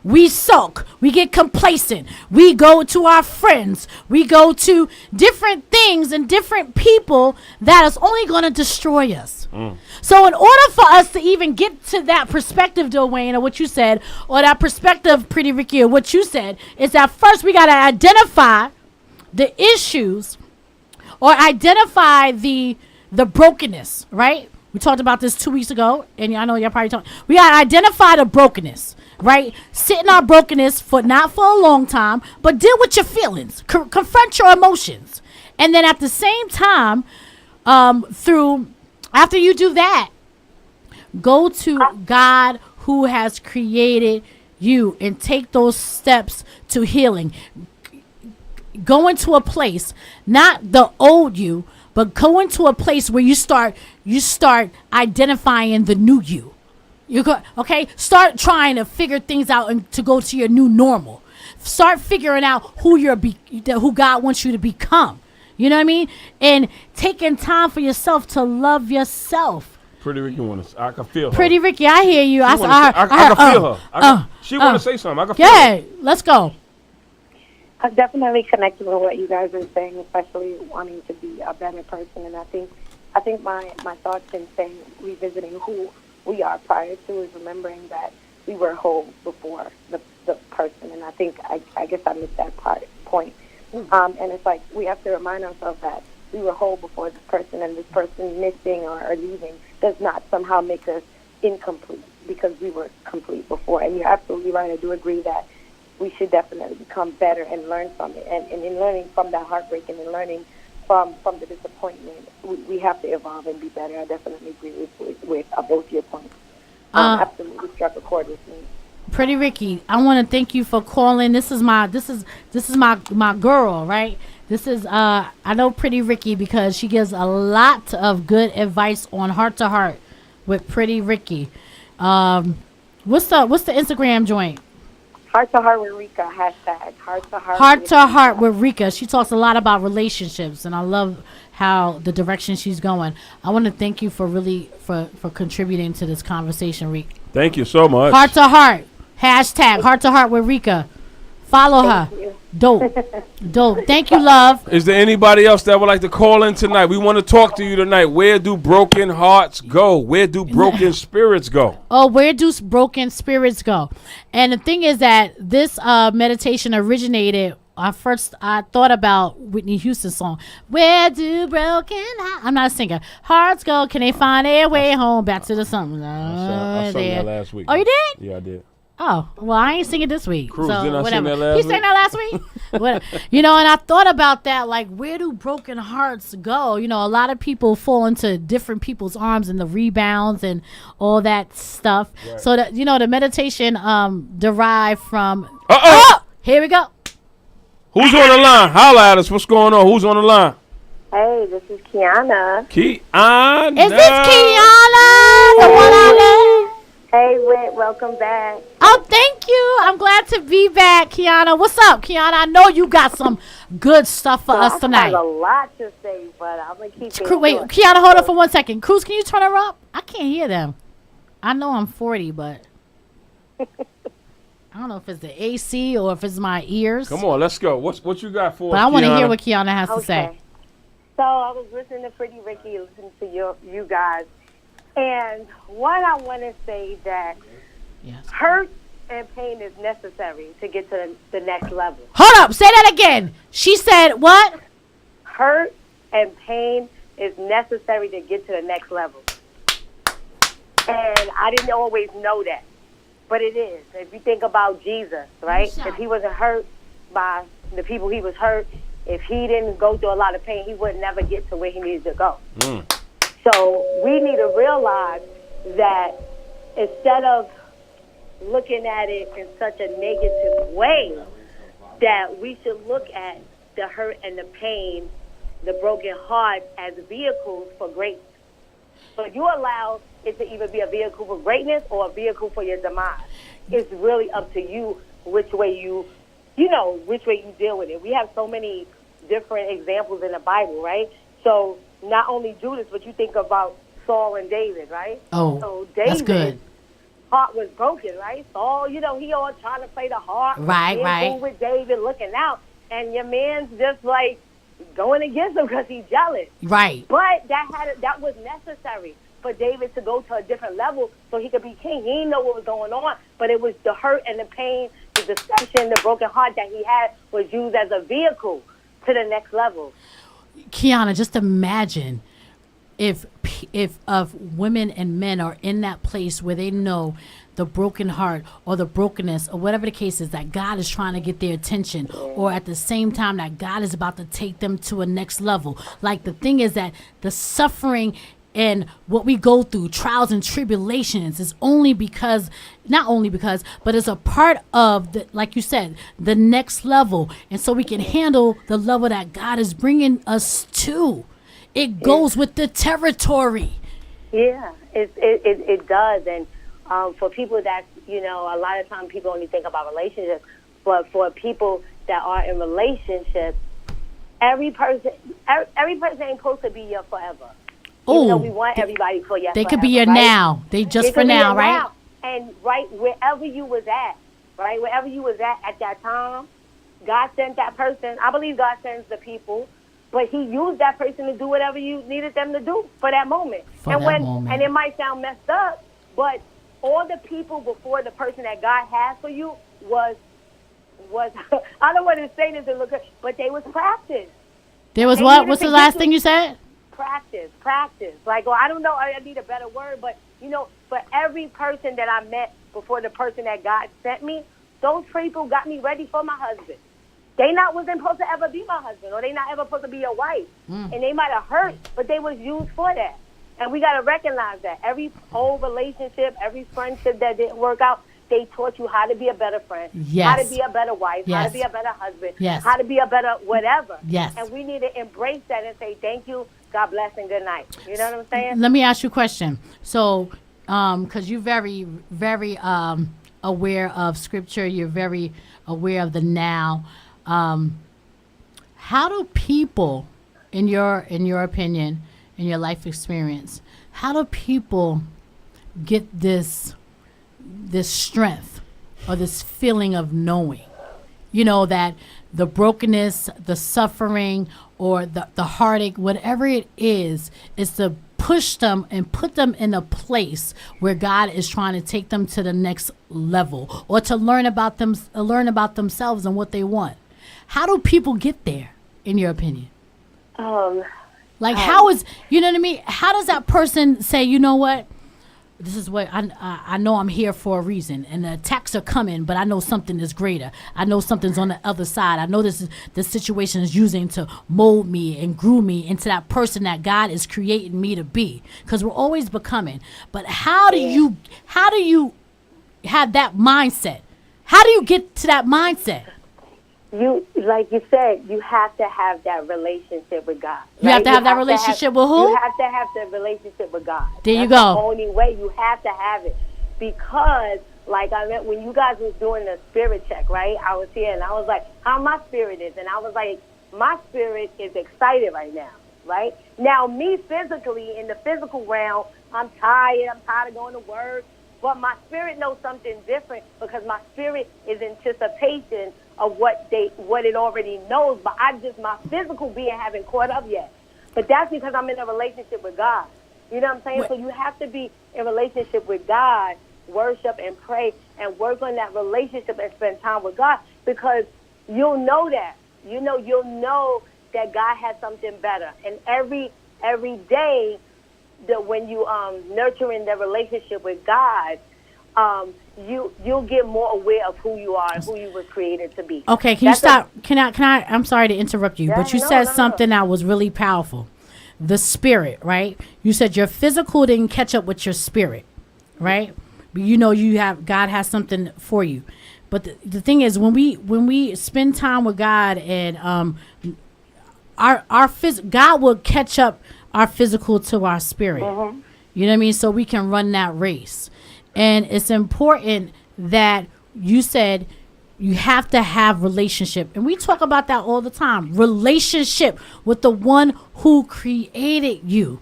We sulk. We get complacent. We go to our friends. We go to different things and different people that is only going to destroy us. So in order for us to even get to that perspective, Dwayne, or what you said, or that perspective, Pretty Ricky, or what you said, is that first we got to identify the issues, or identify the brokenness, right? We talked about this 2 weeks ago, and I know y'all probably talked. We got to identify the brokenness, right? Sit in our brokenness not for a long time, but deal with your feelings. Confront your emotions. And then at the same time, after you do that, go to God who has created you and take those steps to healing. Go into a place, not the old you, but go into a place where you start identifying the new you. Start trying to figure things out and to go to your new normal. Start figuring out who God wants you to become. You know what I mean? And taking time for yourself to love yourself. Pretty Ricky I can feel her. Pretty Ricky, I hear you. I can feel her. She want to say something. I can feel her. Yeah, let's go. I definitely connected with what you guys are saying, especially wanting to be a better person. And I think my thoughts in saying revisiting who we are prior to is remembering that we were whole before the person. And I think I guess I missed that point. And it's like we have to remind ourselves that we were whole before this person, and this person missing or leaving does not somehow make us incomplete because we were complete before. And you're absolutely right. I do agree that we should definitely become better and learn from it. And in learning from that heartbreak and in learning from the disappointment, we have to evolve and be better. I definitely agree with both your points. Absolutely struck a chord with me. Pretty Ricky, I want to thank you for calling. This is my girl, right? This is I know Pretty Ricky because she gives a lot of good advice on Heart to Heart with Pretty Ricky. What's the Instagram joint? Heart to Heart with Rika, hashtag Heart to Heart. Heart to Heart with Rika. She talks a lot about relationships, and I love how the direction she's going. I want to thank you for contributing to this conversation, Rika. Thank you so much. Heart to Heart. Hashtag Heart to Heart with Rika. Follow her. Dope. Thank you, love. Is there anybody else that would like to call in tonight? We want to talk to you tonight. Where do broken hearts go? Where do broken spirits go? Oh, where do broken spirits go? And the thing is that this meditation originated. I thought about Whitney Houston's song. Where do broken hearts? I'm not a singer. Hearts go. Can they find their way home? Back to the something. I sang that last week. Oh, you did? Yeah, I did. Oh, well, I ain't singing this week. Cruz, so didn't I whatever. sing that last He week? sang that last week? Whatever. And I thought about that, like, where do broken hearts go? A lot of people fall into different people's arms and the rebounds and all that stuff. Right. So, the meditation derived from... Oh! Here we go. Who's on the line? Holla at us. What's going on? Who's on the line? Hey, this is Kiana. Kiana. Is this Kiana? The one I love? Hey, Whit, welcome back. Oh, thank you. I'm glad to be back, Kiana. What's up, Kiana? I know you got some good stuff for us I tonight. have a lot to say, but I'm going to keep it Wait, short. Kiana, hold on for 1 second. Cruz, can you turn her up? I can't hear them. I know I'm 40, but I don't know if it's the AC or if it's my ears. Come on, let's go. What you got for But us, I want to Kiana? hear what Kiana has to say. Okay. So I was listening to Pretty Ricky, listening to you guys. And one, I want to say that Yes. hurt and pain is necessary to get to the next level. Hold up. Say that again. She said what? Hurt and pain is necessary to get to the next level. And I didn't always know that, but it is. If you think about Jesus, right? If he wasn't hurt by the people he was hurt, if he didn't go through a lot of pain, he would never get to where he needed to go. So we need to realize that instead of looking at it in such a negative way, that we should look at the hurt and the pain, the broken heart as vehicles for greatness. So you allow it to either be a vehicle for greatness or a vehicle for your demise. It's really up to you which way which way you deal with it. We have so many different examples in the Bible, right? So not only Judas, but you think about Saul and David, right? Oh, so that's good. Heart was broken, right? Saul, he all trying to play the heart. Right, being right. cool with David, looking out, and your man's just like going against him because he's jealous. Right. But that was necessary for David to go to a different level so he could be king. He didn't know what was going on, but it was the hurt and the pain, the deception, the broken heart that he had was used as a vehicle to the next level. Kiana, just imagine if women and men are in that place where they know the broken heart or the brokenness or whatever the case is, that God is trying to get their attention, or at the same time that God is about to take them to a next level. Like, the thing is that the suffering and what we go through, trials and tribulations, is not only because, but it's a part of the, like you said, the next level. And so we can handle the level that God is bringing us to. It goes with the territory. Yeah, it does. And for people that, a lot of times people only think about relationships, but for people that are in relationships, every person ain't supposed to be your forever. Even though we want everybody for your They forever, could be your right? now. They just for now, right? And wherever you was at, right? Wherever you was at that time, God sent that person. I believe God sends the people, but he used that person to do whatever you needed them to do for that moment. And it might sound messed up, but all the people before the person that God has for you was I don't want to say this and look good, but they was practice. There was what? What's the last thing you said? Practice. Like, I don't know, I need a better word, but, for every person that I met before the person that God sent me, those people got me ready for my husband. They wasn't supposed to ever be my husband, or they not ever supposed to be your wife. And they might have hurt, but they was used for that. And we got to recognize that. Every whole relationship, every friendship that didn't work out, they taught you how to be a better friend, how to be a better wife, how to be a better husband, how to be a better whatever. And we need to embrace that and say, thank you, God bless, and good night. You know what I'm saying? Let me ask you a question. So, because you're very, very aware of Scripture, you're very aware of the now. How do people, in your opinion, in your life experience, how do people get this strength or this feeling of knowing, that the brokenness, the suffering, or the heartache, whatever it is to push them and put them in a place where God is trying to take them to the next level, or to learn about themselves and what they want? How do people get there, in your opinion? How is, you know what I mean? How does that person say, you know what? This is what I know I'm here for a reason, and the attacks are coming, but I know something is greater. I know something's on the other side. I know this situation is using to mold me and groom me into that person that God is creating me to be. Because we're always becoming. But how do you have that mindset? How do you get to that mindset? you, like you said, you have to have that relationship with God. You have to have that relationship with who? You have to have the relationship with God. There you That's go. the only way. You have to have it. Because, like I meant, when you guys was doing the spirit check, right? I was here and I was like, how my spirit is? And I was like, my spirit is excited right now, right? Now, me physically, in the physical realm, I'm tired. I'm tired of going to work. But my spirit knows something different because my spirit is anticipation of what it already knows. But my physical being haven't caught up yet. But that's because I'm in a relationship with God. You know what I'm saying? So you have to be in relationship with God, worship and pray, and work on that relationship and spend time with God, because you'll know that. You'll know that God has something better. And every day, when you nurturing the relationship with God, you'll get more aware of who you are and who you were created to be. Okay, can you stop? Can I? I'm sorry to interrupt you, but you said no. something that was really powerful. The spirit, right? You said your physical didn't catch up with your spirit, right? But God has something for you. But the thing is, when we spend time with God and God will catch up our physical to our spirit. Mm-hmm. You know what I mean? So we can run that race. And it's important that you said you have to have relationship. And we talk about that all the time. Relationship with the one who created you.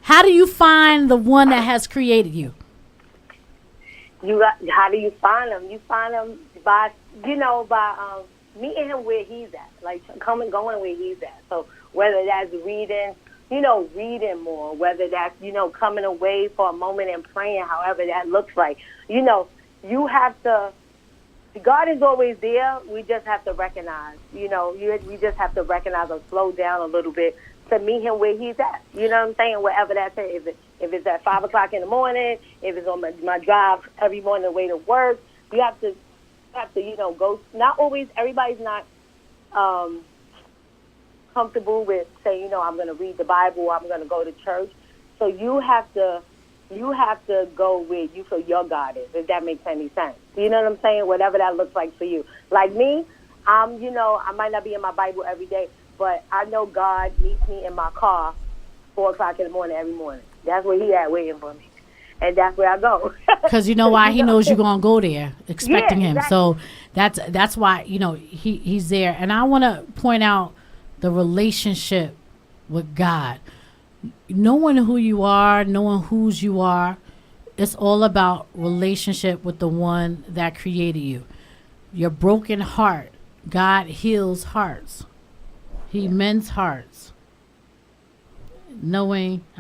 How do you find the one that has created you? How do you find them? You find them by meeting him where he's at, like going where he's at. So whether that's reading more, whether that's, coming away for a moment and praying, however that looks like, you have to, God is always there. We just have to recognize, we just have to recognize or slow down a little bit to meet him where he's at. You know what I'm saying? Wherever that's at. If it's at 5 o'clock in the morning, if it's on my drive every morning the way to work, you have to, go. Not always, everybody's not comfortable with saying, I'm going to read the Bible, or I'm going to go to church. So you have to go where you feel your God is, if that makes any sense. You know what I'm saying? Whatever that looks like for you. Like me, I might not be in my Bible every day, but I know God meets me in my car 4 o'clock in the morning every morning. That's where he at waiting for me. And that's where I go. Because you know why? He knows you're going to go there expecting him. Exactly. So that's why, he's there. And I want to point out the relationship with God. Knowing who you are, knowing whose you are, it's all about relationship with the one that created you. Your broken heart, God heals hearts. He mends hearts. I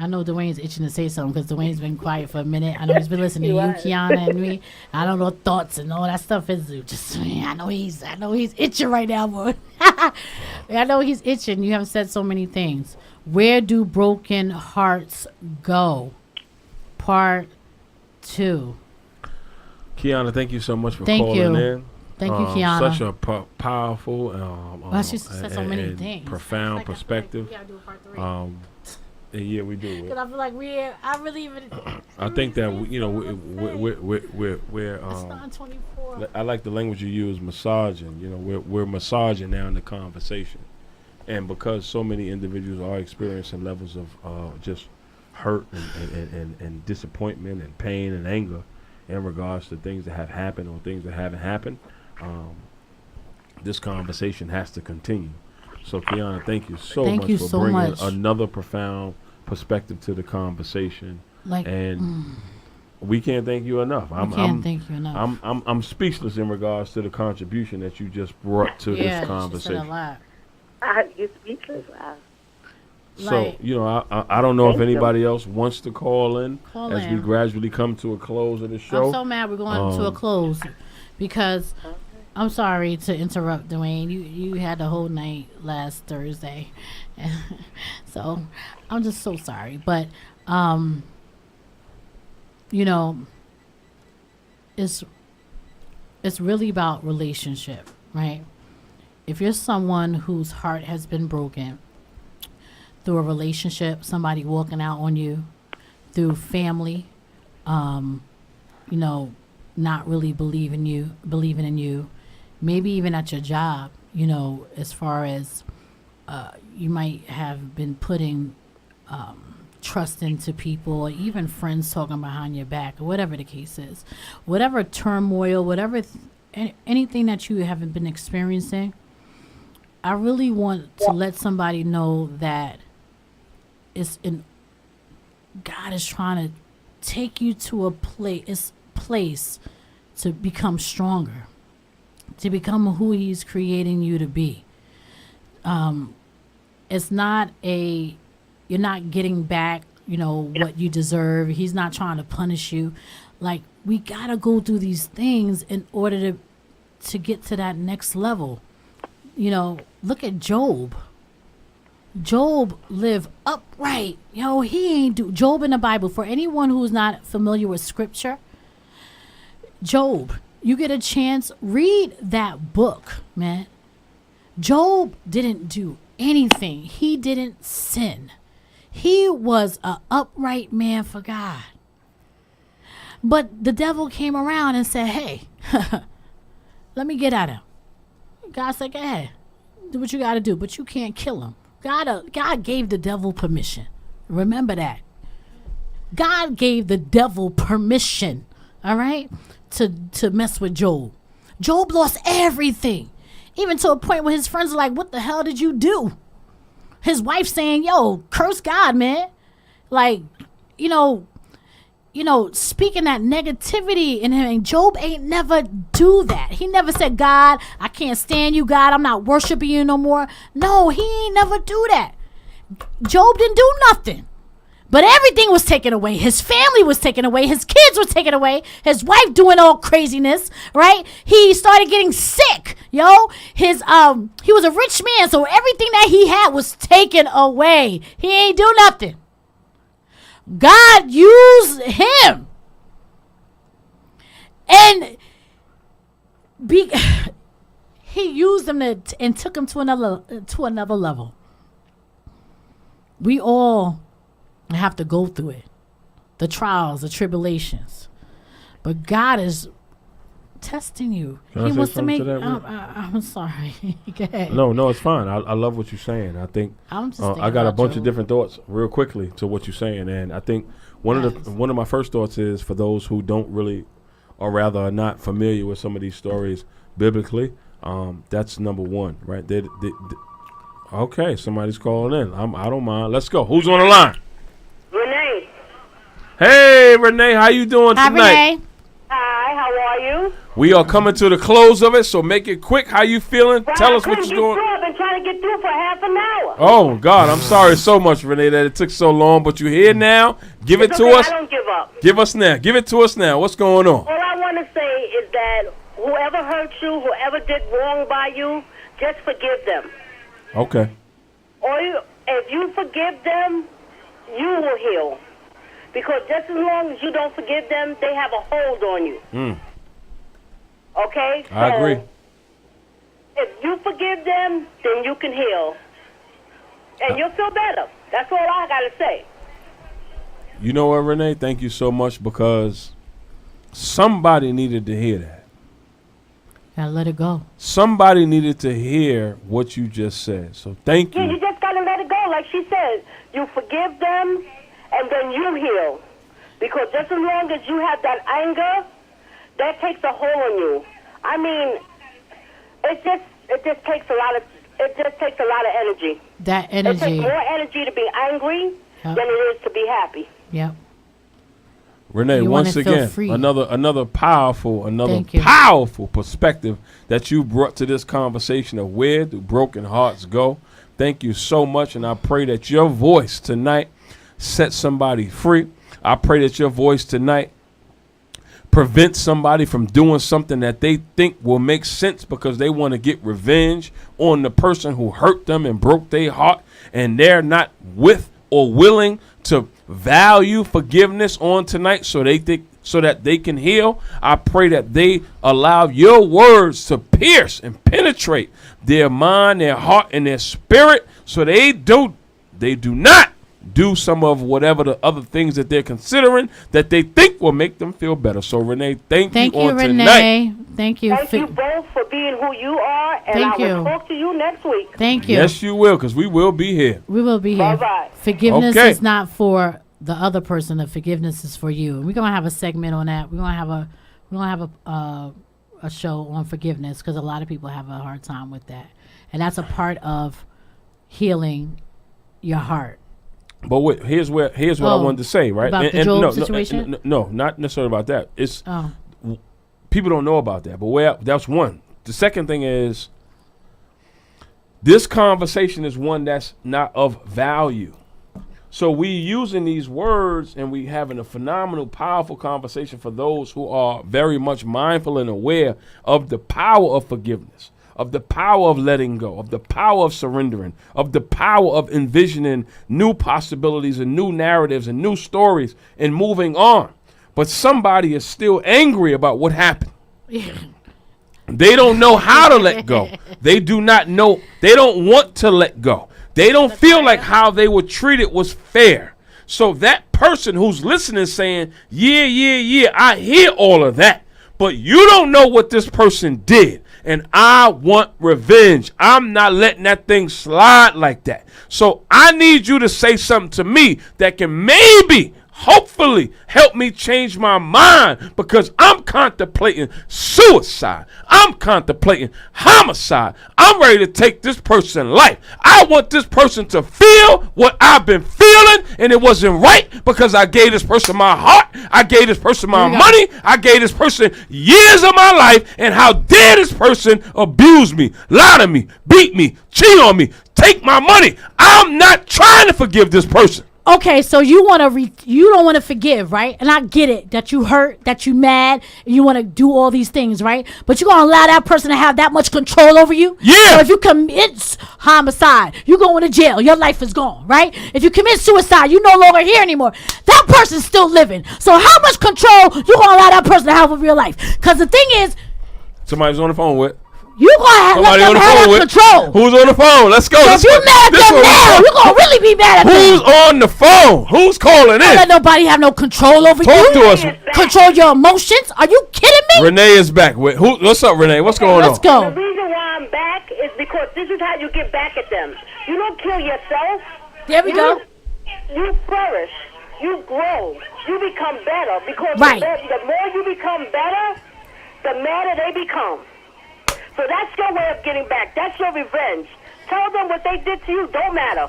know Dwayne's itching to say something because Dwayne's been quiet for a minute. I know he's been listening to you, Kiana, and me. I don't know, thoughts and all that stuff is just. I know he's itching right now, boy. I know he's itching. You have said so many things. Where do broken hearts go? Part 2. Kiana, thank you so much for Thank calling you. in. Thank you, Kiana. Such a powerful She said so many things. profound perspective. We gotta do part 3. Yeah, we do. Because I feel like I really even. I think that we're It's not 24. I like the language you use, massaging. We're massaging now in the conversation, and because so many individuals are experiencing levels of just hurt and disappointment and pain and anger in regards to things that have happened or things that haven't happened, this conversation has to continue. So, Kiana, thank you so much for bringing another profound perspective to the conversation. We can't thank you enough. Thank you enough. I'm speechless in regards to the contribution that you just brought to this conversation. She said a lot. You're speechless. So, I don't know if anybody else wants to call in as we gradually come to a close of the show. I'm so mad we're going to a close because I'm sorry to interrupt, Dwayne. You had the whole night last Thursday. So I'm just so sorry. But, it's really about relationship, right? If you're someone whose heart has been broken through a relationship, somebody walking out on you, through family, not really believing in you, maybe even at your job, you know, as far as you might have been putting trust into people, or even friends talking behind your back, or whatever the case is. Whatever turmoil, whatever anything that you haven't been experiencing, I really want to let somebody know that God is trying to take you to a place to become stronger, to become who He's creating you to be. It's not you're not getting back, you know, what you deserve. He's not trying to punish you. Like, we gotta go through these things in order to get to that next level. You know, look at Job. Job lived upright. He ain't do Job in the Bible. For anyone who's not familiar with scripture, Job, you get a chance, read that book, man. Job didn't do anything. He didn't sin. He was an upright man for God. But the devil came around and said, hey, let me get at him. God said, go ahead, do what you got to do, but you can't kill him. God gave the devil permission. Remember that. God gave the devil permission, all right, to mess with Job. Job lost everything, even to a point where his friends are like, what the hell did you do? His wife saying, yo, curse God, man. Like, speaking that negativity in him. And Job ain't never do that. He never said, God, I can't stand you, God. I'm not worshiping you no more. No, he ain't never do that. Job didn't do nothing. But everything was taken away. His family was taken away. His kids were taken away. His wife doing all craziness, right? He started getting sick, yo. He was a rich man, so everything that he had was taken away. He ain't do nothing. God used him. And he used him and took him to another level. We all have to go through it, the trials, the tribulations, but God is testing you. He wants to make. I'm sorry. Go ahead. No, it's fine. I love what you're saying. I think I got a bunch of different thoughts real quickly to what you're saying, and I think one of my first thoughts is for those who don't really, or rather are not familiar with some of these stories biblically. That's number one, right? Okay, somebody's calling in. I don't mind. Let's go. Who's on the line? Renee. Hey, Renee, how you doing tonight? Renee. Hi, how are you? We are coming to the close of it, so make it quick. How you feeling? Well, Tell us what you're doing. I've been trying to get through for half an hour. Oh, God, I'm sorry so much, Renee, that it took so long, but you're here now. Give it to us. I don't give up. Give us now. Give it to us now. What's going on? All I want to say is that whoever hurt you, whoever did wrong by you, just forgive them. Okay. If you forgive them, you will heal. Because just as long as you don't forgive them, they have a hold on you. Okay? I agree. If you forgive them, then you can heal. And you'll feel better. That's all I got to say. You know what, Renee? Thank you so much, because somebody needed to hear that. Gotta let it go. Somebody needed to hear what you just said. So thank you. Yeah, you just got to let it go. Like she said, you forgive them, and then you heal. Because just as long as you have that anger, that takes a hold on you. I mean, it just takes a lot of energy. That energy. It takes more energy to be angry than it is to be happy. Yep. Renee, You once wanna feel again, free. another powerful Thank you. perspective that you brought to this conversation of where do broken hearts go. Thank you so much, and I pray that your voice tonight sets somebody free. I pray that your voice tonight prevents somebody from doing something that they think will make sense because they want to get revenge on the person who hurt them and broke their heart, and they're not with or willing to value forgiveness on tonight so that they can heal. I pray that they allow your words to pierce and penetrate their mind, their heart, and their spirit, so they do not do some of whatever the other things that they're considering that they think will make them feel better. So, Renee, thank you on Renee. tonight. Thank you. Thank you both for being who you are, and Thank I will you. talk to you next week. Thank you. Yes, you will, because we will be here. We will be here. Bye-bye. Forgiveness Okay. is not for the other person. The forgiveness is for you. We're gonna have a segment on that. We're gonna have a show on forgiveness because a lot of people have a hard time with that, and that's a part of healing your heart. But wait, here's what I Oh, wanted to say, right? about the Job no, situation? No, not necessarily about that. It's Oh, people don't know about that, but that's one. The second thing is this conversation is one that's not of value. So we using these words and we having a phenomenal, powerful conversation for those who are very much mindful and aware of the power of forgiveness, of the power of letting go, of the power of surrendering, of the power of envisioning new possibilities and new narratives and new stories and moving on. But somebody is still angry about what happened. They don't know how to let go. They do not know. They don't want to let go. They don't feel like how they were treated was fair. So that person who's listening saying, yeah, I hear all of that. But you don't know what this person did. And I want revenge. I'm not letting that thing slide like that. So I need you to say something to me that can maybe, hopefully, help me change my mind, because I'm contemplating suicide. I'm contemplating homicide. I'm ready to take this person's life. I want this person to feel what I've been feeling, and it wasn't right because I gave this person my heart. I gave this person my money. I gave this person years of my life, and how dare this person abuse me, lie to me, beat me, cheat on me, take my money. I'm not trying to forgive this person. okay, so you want to you don't want to forgive, right? And I get it that you hurt, that you mad, and you want to do all these things, right? But you're going to allow that person to have that much control over you? Yeah. So if you commit homicide, you going to jail. Your life is gone, right? If you commit suicide, you no longer here anymore. That person's still living. So how much control you going to allow that person to have over your life? Because the thing is, Somebody's on the phone with. you going to let Somebody them on the have phone that with. control. Who's on the phone? Let's go. So if you mad at them now, you're going to really be mad at them. Who's on the phone? Who's calling Don't let in? nobody have no control over Talk you. to us. Control your emotions. Are you kidding me? Renee is back. What's up, Renee? What's going Let's on? The go. reason why I'm back is because this is how you get back at them. You don't kill yourself. There we go. You flourish. You grow. You become better. Because Right. the more you become better, the madder they become. So that's your way of getting back. That's your revenge. Tell them what they did to you don't matter.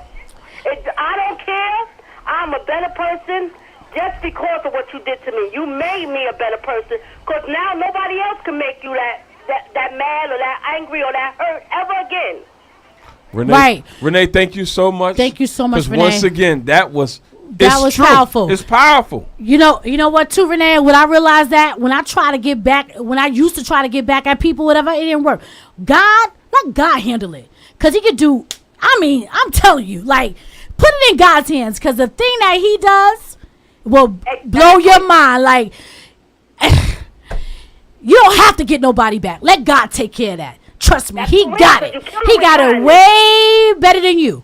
I don't care. I'm a better person just because of what you did to me. You made me a better person, because now nobody else can make you that mad or that angry or that hurt ever again. Renee, Right. Renee, thank you so much. Thank you so much, 'Cause Renee. once again, that was true. powerful. It's powerful. You know what too, Renee? When I realized that, when I used to try to get back at people, whatever, it didn't work. Let God handle it. Because he could do, I'm telling you, like, put it in God's hands. Because the thing that he does will blow your mind. Like, you don't have to get nobody back. Let God take care of that. Trust me, he got it. He got it way better than you.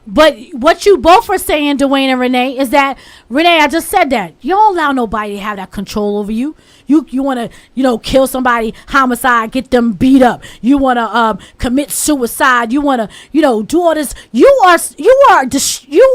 But what you both are saying, Dwayne and Renee, is that, Renee, I just said that. You don't allow nobody to have that control over you. You want to, kill somebody, homicide, get them beat up. You want to commit suicide. You want to, do all this. You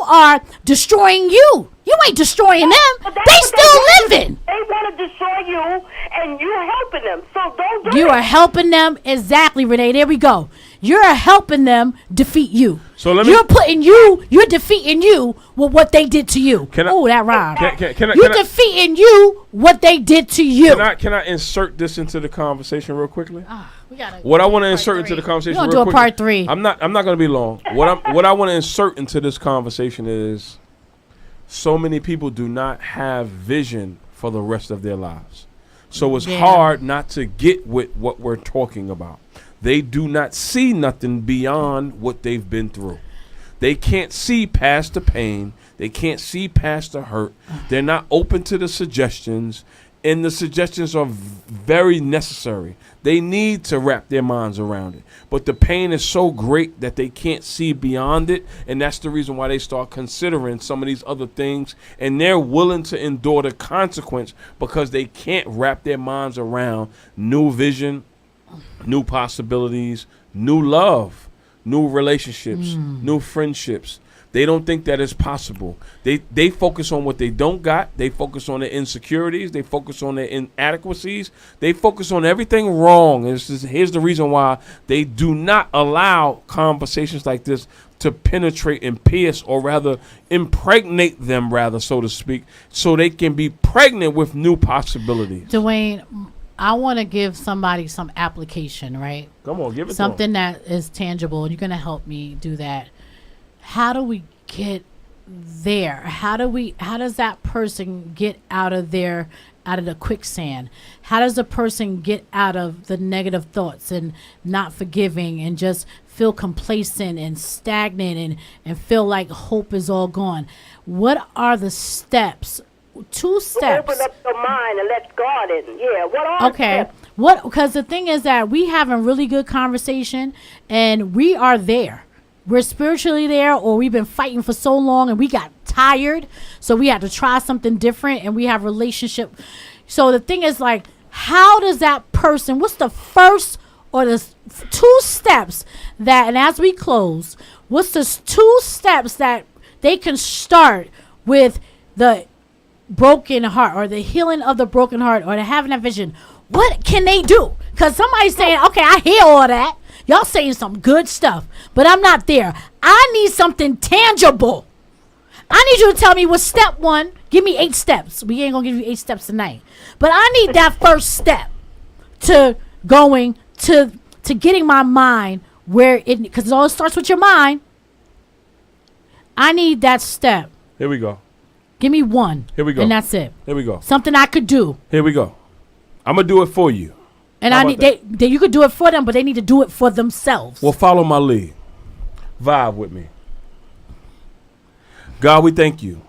are destroying you. You ain't destroying them. They still living. They want to destroy you, and you're helping them. So don't do You it. are helping them. Exactly, Renee. There we go. You're helping them defeat you. So let me- you're defeating you with what they did to you. Can I- Oh, that rhyme. Can You're I- defeating you what they did to you. Can I insert this into the conversation real quickly? We gotta What I want to part insert into three. the conversation We're gonna real do a quickly. part 3. I'm not going to be long. What I want to insert into this conversation is so many people do not have vision for the rest of their lives. So it's Yeah. hard not to get with what we're talking about. They do not see nothing beyond what they've been through. They can't see past the pain. They can't see past the hurt. They're not open to the suggestions. and the suggestions are very necessary. They need to wrap their minds around it. But the pain is so great that they can't see beyond it. And that's the reason why they start considering some of these other things. And they're willing to endure the consequence because they can't wrap their minds around new vision, new possibilities, new love, new relationships, new friendships. They don't think that is possible. They focus on what they don't got. They focus on their insecurities. They focus on their inadequacies. They focus on everything wrong. And here's the reason why they do not allow conversations like this to penetrate and pierce, or rather impregnate them, rather, so to speak, so they can be pregnant with new possibilities. Dwayne, I want to give somebody some application, right? Come on, give it something that is tangible, and you're going to help me do that. How do we get there? How does that person get out of the quicksand? How does a person get out of the negative thoughts and not forgiving and just feel complacent and stagnant and feel like hope is all gone? What are the steps? 2 steps. Open up your mind and let God in. Yeah. What are Okay. steps? Because the thing is that we have a really good conversation and we are there. We're spiritually there, or we've been fighting for so long and we got tired. So we had to try something different, and we have relationship. So the thing is, like, how does that person, what's the first or the 2 steps that, and as we close, what's the 2 steps that they can start with the broken heart or the healing of the broken heart or the having that vision? What can they do? Because somebody's saying, okay, I hear all that. Y'all saying some good stuff, but I'm not there. I need something tangible. I need you to tell me what's step 1. Give me 8 steps. We ain't going to give you 8 steps tonight. But I need that first step to going to getting my mind where it, because it all starts with your mind. I need that step. Here we go. Give me 1. Here we go. And that's it. Here we go. Something I could do. Here we go. I'm going to do it for you. And I need they you could do it for them, but they need to do it for themselves. Well, follow my lead. Vibe with me. God, we thank you.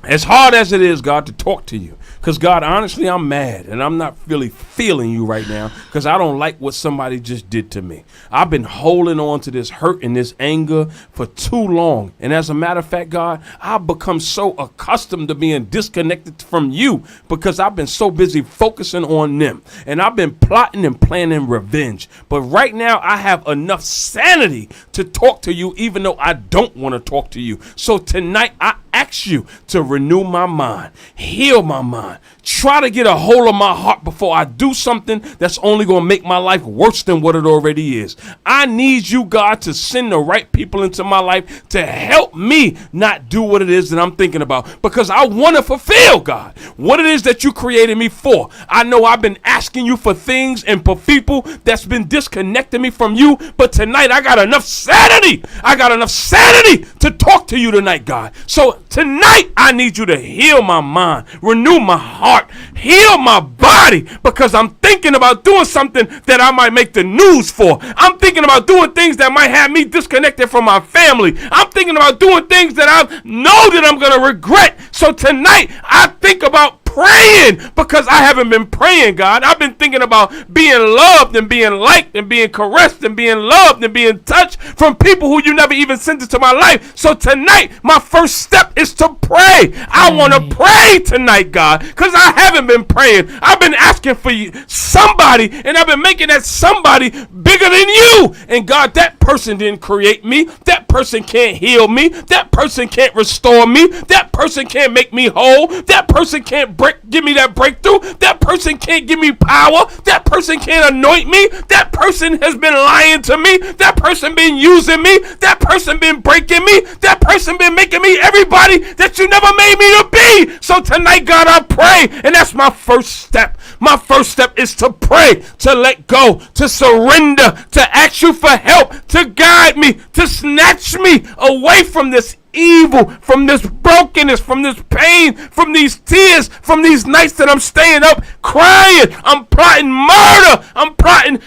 As hard as it is, God, to talk to you, because, God, honestly, I'm mad, and I'm not really feeling you right now because I don't like what somebody just did to me. I've been holding on to this hurt and this anger for too long, and as a matter of fact, God, I've become so accustomed to being disconnected from you because I've been so busy focusing on them, and I've been plotting and planning revenge. But right now, I have enough sanity to talk to you, even though I don't want to talk to you. So tonight, I ask you to renew my mind, heal my mind, try to get a hold of my heart before I do something that's only going to make my life worse than what it already is. I need you, God, to send the right people into my life to help me not do what it is that I'm thinking about, because I want to fulfill, God, what it is that you created me for. I know I've been asking you for things and for people that's been disconnecting me from you, but tonight I got enough sanity. I got enough sanity to talk to you tonight, God. So tonight I need you to heal my mind, renew my heart, heal my body, because I'm thinking about doing something that I might make the news for. I'm thinking about doing things that might have me disconnected from my family. I'm thinking about doing things that I know that I'm going to regret. So tonight I think about praying, because I haven't been praying, God. I've been thinking about being loved and being liked and being caressed and being loved and being touched from people who you never even sent into my life. So tonight, my first step is to pray. I want to pray tonight, God, because I haven't been praying. I've been asking for somebody, and I've been making that somebody bigger than you. And God, that person didn't create me. That person can't heal me. That person can't restore me. That person can't make me whole. That person can't give me that breakthrough. That person can't give me power. That person can't anoint me. That person has been lying to me. That person been using me. That person been breaking me. That person been making me everybody that you never made me to be. So tonight, God, I pray, and that's my first step. My first step is to pray, to let go, to surrender, to ask you for help, to guide me, to snatch me away from this evil, from this brokenness, from this pain, from these tears, from these nights that I'm staying up crying. I'm plotting murder. I'm plotting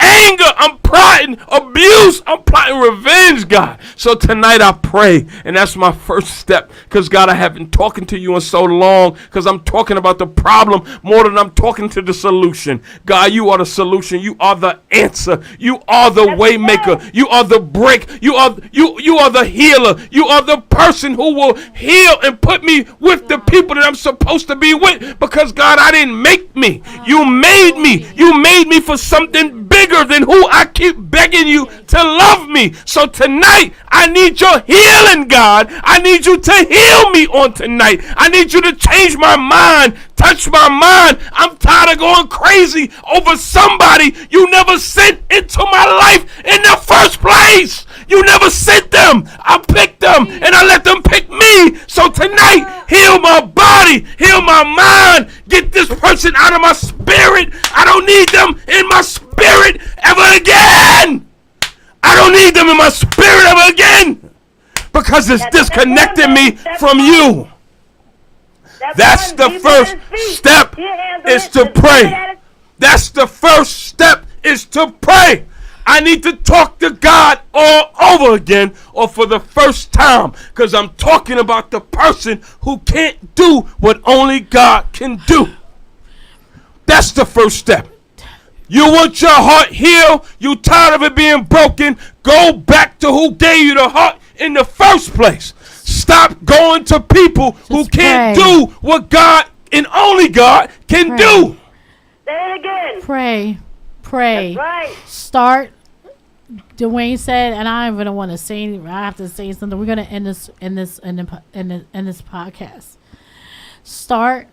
anger. I'm plotting abuse. I'm plotting revenge, God. So tonight I pray, and that's my first step, because God, I haven't been talking to you in so long, because I'm talking about the problem more than I'm talking to the solution. God, you are the solution. You are the answer. You are the way maker. You are the break. You are the healer. You are the person who will heal and put me with the people that I'm supposed to be with, because God, I didn't make me. You made me. You made me for something bigger than who I keep begging you to love me. So tonight, I need your healing, God. I need you to heal me on tonight. I need you to change my mind, touch my mind. I'm tired of going crazy over somebody you never sent into my life in the first place. You never sent them. I picked them, and I let them pick me. So tonight, heal my body, heal my mind. Get this person out of my spirit. I don't need them in my spirit ever again. I don't need them in my spirit ever again, because it's disconnecting me from you. That's the first step, is to pray. That's the first step, is to pray. I need to talk to God all over again, or for the first time, because I'm talking about the person who can't do what only God can do. That's the first step. You want your heart healed? You tired of it being broken? Go back to who gave you the heart in the first place. Stop going to people who can't do what God and only God can do. Say it again. Pray. That's right. Start. Dwayne said, and I don't even want to say anything. I have to say something. We're gonna end this podcast. Start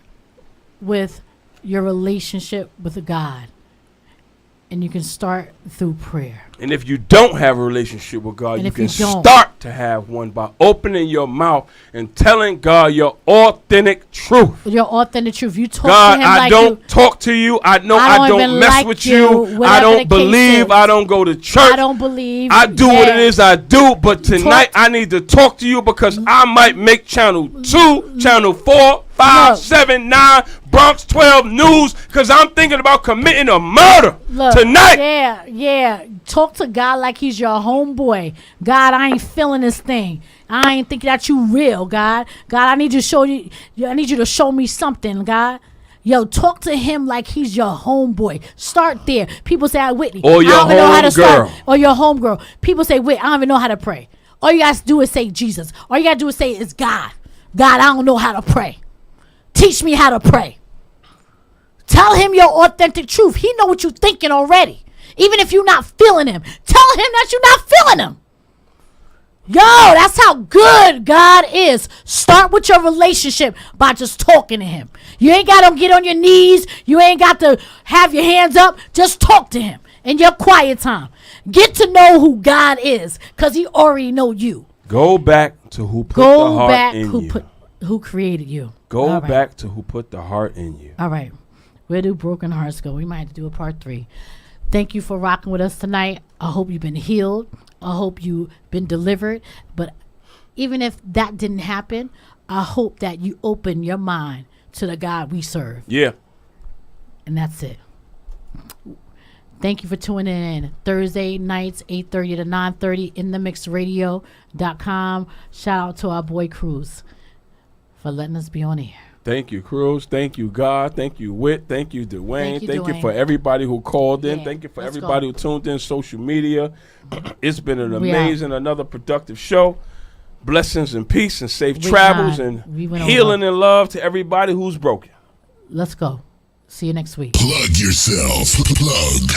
with your relationship with God, and you can start through prayer. And if you don't have a relationship with God, you can start to have one by opening your mouth and telling God your authentic truth. Your authentic truth. You talk God, to him I don't talk to you. I know I don't mess with you. I don't believe. I don't go to church. I don't believe. I do what it is I do. But tonight I need to talk to you, because I might make channel 2, channel 4, 5, 7, 9, Bronx 12 News, because I'm thinking about committing a murder tonight. Yeah. Talk to God like he's your homeboy. God, I ain't feeling this thing. I ain't thinking that you real, God. God, I need you to show you. I need you to show me something, God. Yo, talk to him like he's your homeboy. Start there. People say, Whitney, or your homegirl, or your homegirl. People say, Whit, I don't even know how to pray. All you guys do is say Jesus. All you gotta do is say it's God. God, I don't know how to pray. Teach me how to pray. Tell him your authentic truth. He know what you're thinking already. Even if you're not feeling him, tell him that you're not feeling him. Yo, that's how good God is. Start with your relationship by just talking to him. You ain't got to get on your knees. You ain't got to have your hands up. Just talk to him in your quiet time. Get to know who God is, because he already know you. Go back to who put the heart in you. Who created you. Go back to who put the heart in you. All right. Where do broken hearts go? We might have to do a part 3. Thank you for rocking with us tonight. I hope you've been healed. I hope you've been delivered. But even if that didn't happen, I hope that you open your mind to the God we serve. Yeah. And that's it. Thank you for tuning in. Thursday nights, 8:30 to 9:30, InTheMixRadio.com. Shout out to our boy Cruz for letting us be on air. Thank you, Cruz. Thank you, God. Thank you, Whit. Thank you, Dwayne. Thank you for everybody who called in. Thank you for everybody who tuned in social media. It's been an amazing, another productive show. Blessings and peace and safe travels and healing and love to everybody who's broken. Let's go. See you next week. Plug yourself. Plug.